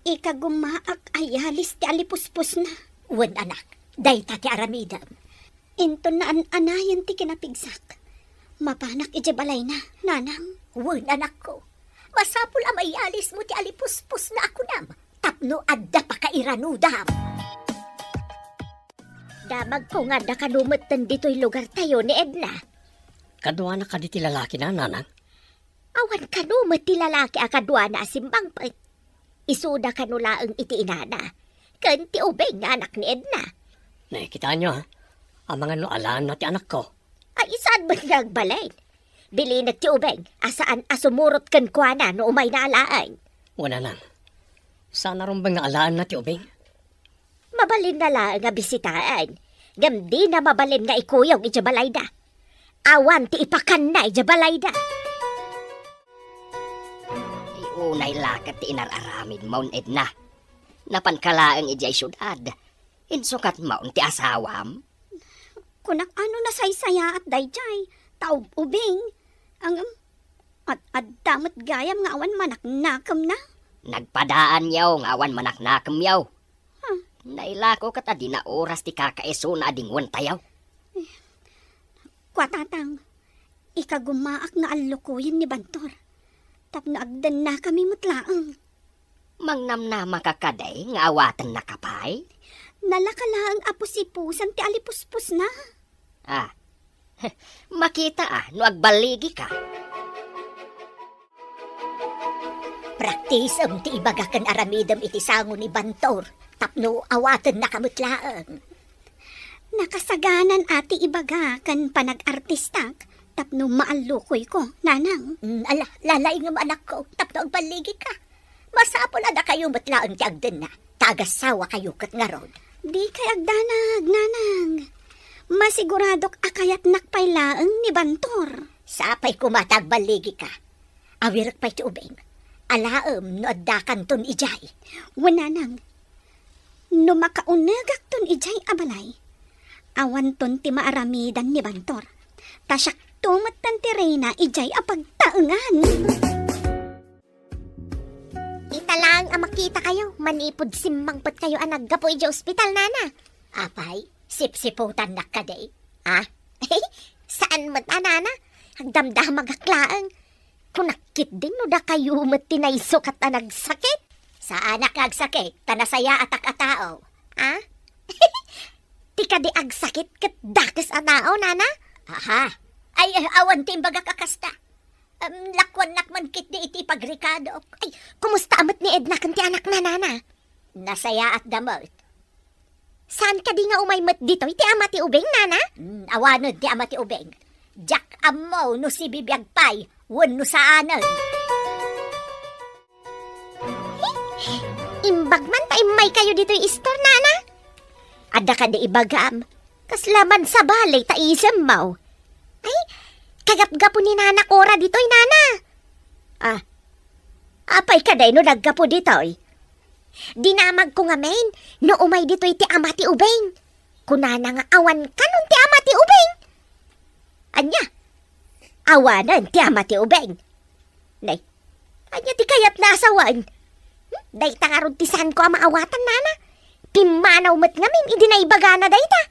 Ikagumaak ayalis ti alipuspos na. Wan anak, dayta ti aramidam. Into na anayan ti kinapigsak. Mapanak ije balay na, nanang. Wan anak ko. Masapul amay alis mo ti alipuspos na ako nam. Tapno adda pa kairanudam. Damag ko nga nakanumatan dito'y lugar tayo ni Edna. Kadwa na kaditi lalaki na, nanang. Awan kanumat ti lalaki akadwa na asimbang pa. Isuda kanulaang iti inana. Kan ti ubeng nga anak ni Edna. Nakikita nyo, ha? Ang mga noalaan na ti anak ko. Ay saan ba nagbalay? Bili na ti ubeng, asaan asumurot kan kwa na no umay na alaan. Wala nang. Sana rin ba nga alaan na ti ubing? Mabalin na lang nga bisitaan. Gamdi na mabalin nga ikuyog ijabalay da. Awan ti ipakan na ijabalay da. Iunay lakat ti inararamid maun Edna. Napankalaang ijay syudad. Insukat maun ti asawam. Kunak ano na saysaya at dayjay. Taob ubing. Ang at damat gayam nga awan manaknakam na. Nagpadaan yaw nga awan manaknakam yaw. Nailako kat adi na oras ti kakaiso na adingwan tayaw. Kwatatang, ikagumaak na alukuyin ni Bantor. Tapno agdan na kami mutlaang. Mangnamnama kakaday nga awatan na kapay. Nalakalaang apusipusan ti alipuspos na. Ah, makita no agbaligi ka. Praktis ang ti ibagakan aramidam iti sango ni Bantor. Tapno awatan na kamutlaang. Nakasaganan ati ibaga kan panag-artistak. Tapno maalukoy ko, nanang. Lalaing ang anak ko. Tapno ang baligi ka. Masapol na kayo matlaang ti agdan na. Tagasawa kayo kat nga rod. Di kay agdanag, nanang. Masiguradok akayat nakpailaang ni Bantor. Sapay kumatag baligi ka. Awirak pa'y ti ubeng. Alaam no addakan ton ijay. Wananang. No makaunagak ton ijay abalay. Awan ton ti maaramidan ni Bantor. Tasyak tumatan ti Reyna ijay apagtaengan. Ita lang ang makita kayo. Manipod simmangpot kayo ang naggapo ija ospital, nana. Apay, sipsiputan na ka day. Ah? Saan mat, nana? Hagdamdah magaklaang. Kunakit din no da kayo mat tinaysok at nagsakit. Saan nakagsakit? Tanasaya atak atao. Ah? Ti ka di agsakit kat dakas atao, nana? Aha. Ay, awan timbaga kakasta. Lakwan nakman kit di iti pagrikado. Ay, kumusta amat ni Edna kanti anak na, nana? Nasaya at damot. Saan ka di nga umaymat dito? Iti ama ti ubeng, nana? Awanod ti ama ti ubeng. Jack amo no si bibiyag pay. Wan no saanan. Imbag man pa imay kayo dito yung store, nana? Ada ka di ibagam. Kaslaman sa balay ta isam mau. Ay, kagap-gapo ni nana Cora dito'y, nana. Ah, apay ka day no naggapo dito'y. Dinamag ko nga main, no umay dito'y ti ama ti ubeng. Kunana nga awan ka nun ti ama ti ubeng. Anya, Awanan ti ama ti ubeng. Nay, anya ti kayat nasawan. Day tangarod ti saan ko ang maawatan nana. Pimanaw met ngamin idinaibaga na day ta.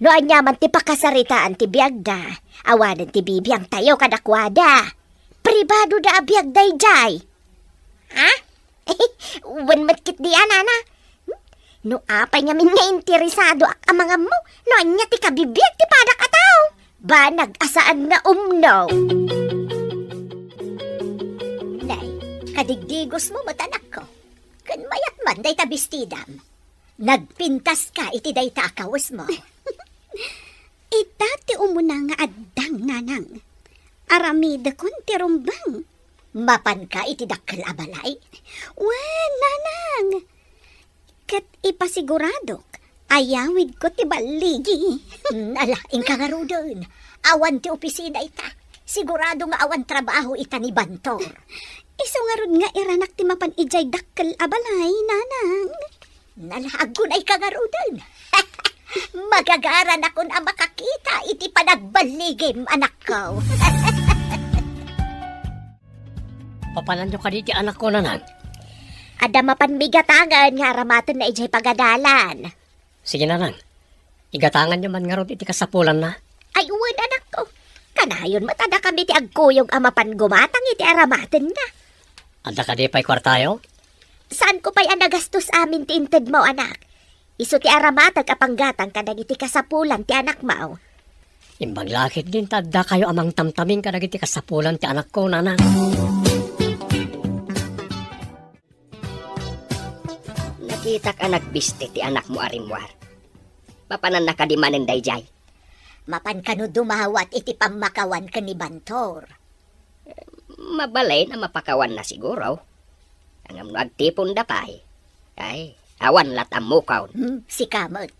No anya man ti pakasaritaan ti biyagda. Awanan ti bibiyang tayo kadakwada. Pribado da abiyag day jay. Ha? Wan matkit di nana. No apay ngamin nga interesado ang mga mo. No anya ti kabibiyag ti padak ataw. Ba nag-asaan nga umno. Nay, kadigdigos mo matanak ko. Kan mayat man day tabistidam. Nagpintas ka iti day ta akawas mo. Dati umuna nga addang nanang. Aramida kon ti rumbang. Mapan ka iti dakkel abalay. Wen, nanang. Kat ipasiguradok. Ayawid ko ti baligi. Nalaing ka nga ro dun. Awan ti opisina ita. Sigurado nga awan trabaho ita ni Bantor. Iso nga rod nga iranak ti mapan ijay dakkel abalay, nanang. Nalagunay ka nga ro dun. Magagaran ako na makakita iti panagbaligim, anak ko. Papanan nyo ka di ti anak ko nanang. Ada mapanbigatangan nga ramatan na ijay pagadalan. Sige nanang. Igatangan nyo man nga ron iti kasapulan na. Ay, uwan, anak ko. Kanayon matada kami ti agkuyog amapan gumatang iti aramatan na. Anda ka di pa'y kwartayo? Saan ko pa'y anagastos amin ti inted mo, anak? Iso ti aramatag apanggatang kadag iti kasapulan ti anak mo. Imbang lakit din tadda kayo amang tamtaming kadag iti kasapulan ti anak ko nanang. Nakita ka nagbiste ti anak mo arimwar. Papanan na kadimanin dayjay. Mapan ka no dumawat iti pamakawan ka ni Bantor. Mabalay na mapakawan na siguro. Ang agtipon da pa eh. Ay, awan lat ang mukaw. Si Kamot.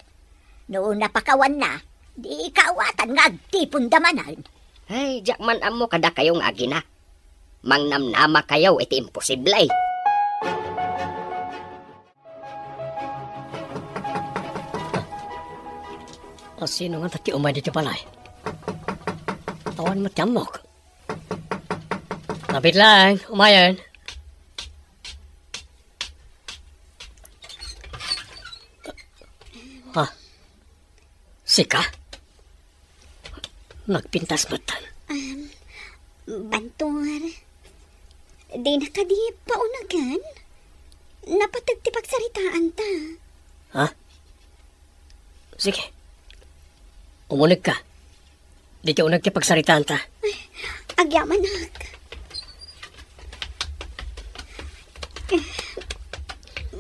Noon napakawan na, di ikawatan nga agtipon damanan. Ay, jakman amo kada kayong agina. Mangnamnama kayo iti imposible. O sino nga tati umay dito palay? Tawan mo tiyamok. Lapit lang, umayan. Ha? Sika? Nagpintas matan. Bantor. Di na ka di paunagan. Napatag ti pagsaritaan ta. Ha? Sige. Umunig ka. Di ka unag pagsaritaan ta. Agyamanak.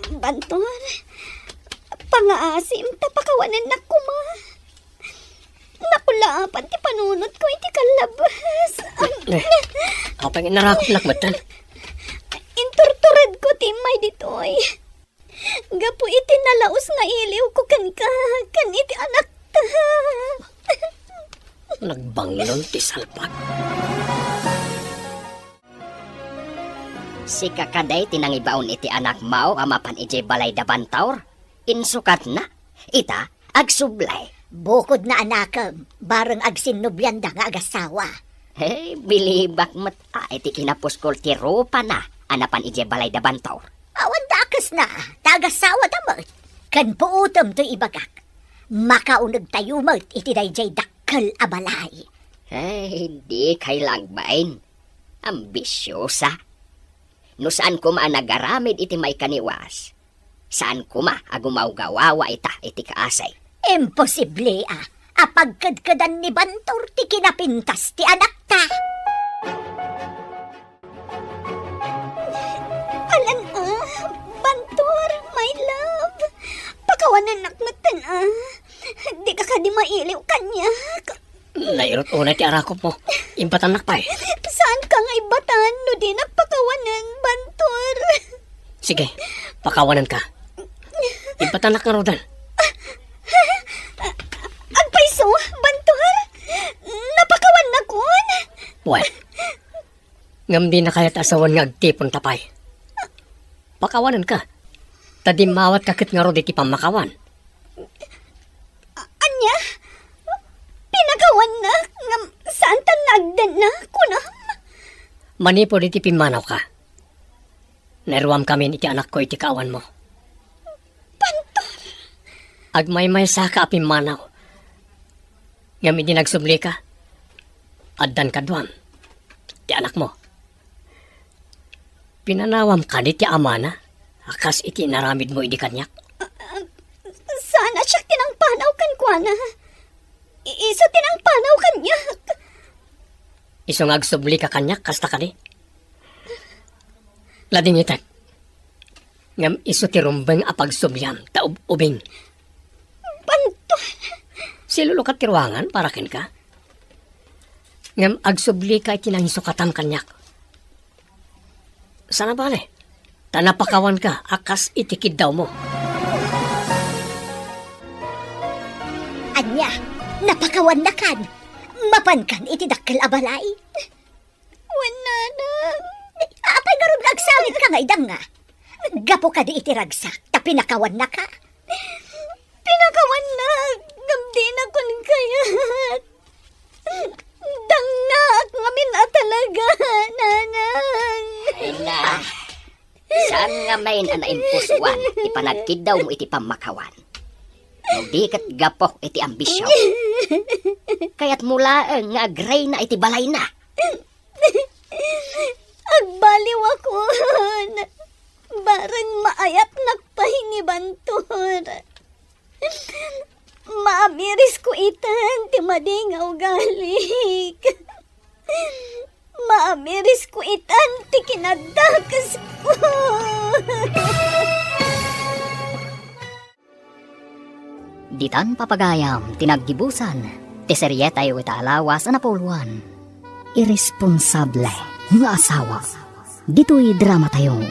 Bantor. Pangaasim tapakawanan na kuma. Napulaapan ti panunot ko iti kalabas. Ako pang inarakot nakmatan. Inturturad ko timay ditoy. Gapo iti nalaos nga iliw ko kan iti anak ta. Nagbanglon ti salpag. Si kakaday tinangibaon iti anak mao amapan iti balay da Bantor. Insukat na. Ita, agsublay. Bukod na anakam, bareng agsinubyan da nga agasawa. Hey, bilibak mat iti kinapuskol ti rupa na. Anapan iti balay da Bantor. Awan dakas na, tagasawa damot. Kan puutom to ibagak. Makaunag tayo mat iti dayjay dakkel abalay. Hey, di kay langbain. Ambisyosa. No saan ko nagaramid iti may kaniwas. Saan ko agumaw gawawa ita iti kaasay. Imposible apagkadkadan ni Bantor ti kinapintas ti anak ta. Alan Bantor, my love. Pakawanan nakmatan Di ka di mailiw kanya. Nairot unay ti arakop mo. Impatanak pa eh. Saan ka nga ibatan no di nagpakawanan, Bantor? Sige, pakawanan ka. Impatanak na rodan. Agpaiso, Bantor? Napakawan na kun? Well, ngam di na kaya't asawan nga agtipon tapay. Pakawanan ka. Tadimawat kakit nga ro di ti pamakawan. Anya? Pinakawan na? Saan tan agdan na ko na. Manipod iti pimanaw ka. Naruam kami iti anak ko iti kaawan mo. Bantor. Agmay-may sa ka pimanaw. Ngam iti nagsubli ka. Addan kadwam. Ti anak mo. Pinanawam ka ni ti amana. Akas iti naramid mo iti kanyak. Sana siya tinangpanaw kan kuana. Iso tinangpanaw kanya. Isong agsubli ka kanyak, kasta ka ni. Lading itak. Ngam iso ti rumbeng apagsubyam, taub-ubing. Bantor. Silulukat ti ruangan, para ken ka. Ngam agsubli ka iti nang isukatam kanyak. Sana bale? Tanapakawan ka, akas itikid daw mo. Anya, napakawan na kan. Mapan kan iti dakkel abalay. Wala na. Apay garon kagsawit ka nga idang nga. Gapo ka di iti ragsak, ta pinakawan na ka. Pinakawan na. Gamdi na kun kayat. Dangak ngamin na talaga, nanang. Ay na. Saan nga may anaimpusuan, ipanagkid daw mo iti pamakawan. Hindi kat gapok iti ambisyon. Kaya't mula nga agray na iti balay na. Agbaliw ako. Barang maayat nagpahingi bantor. Maamiris ko itan, ti madingaw galik. Maamiris ko itan, ti kinadakas ko. Ditan papagayam, tinaggibusan, ti seryeta yu itaalawas na napuluan. Irresponsable nga asawa. Dito'y drama tayo,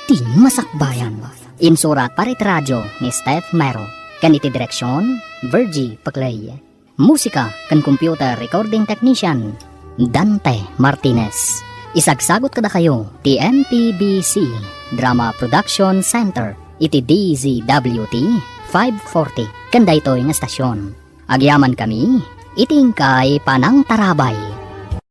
ti masakbayan. Insurat parit radyo ni Steph Mero. Kaniti direksyon, Virgie Paclay. Musika kan computer recording technician, Dante Martinez. Isagsagot kada kayo, ti MPBC Drama Production Center, iti DZWT 540. Kanda ito'y nga stasyon. Agyaman kami, iting kay Panang Tarabay.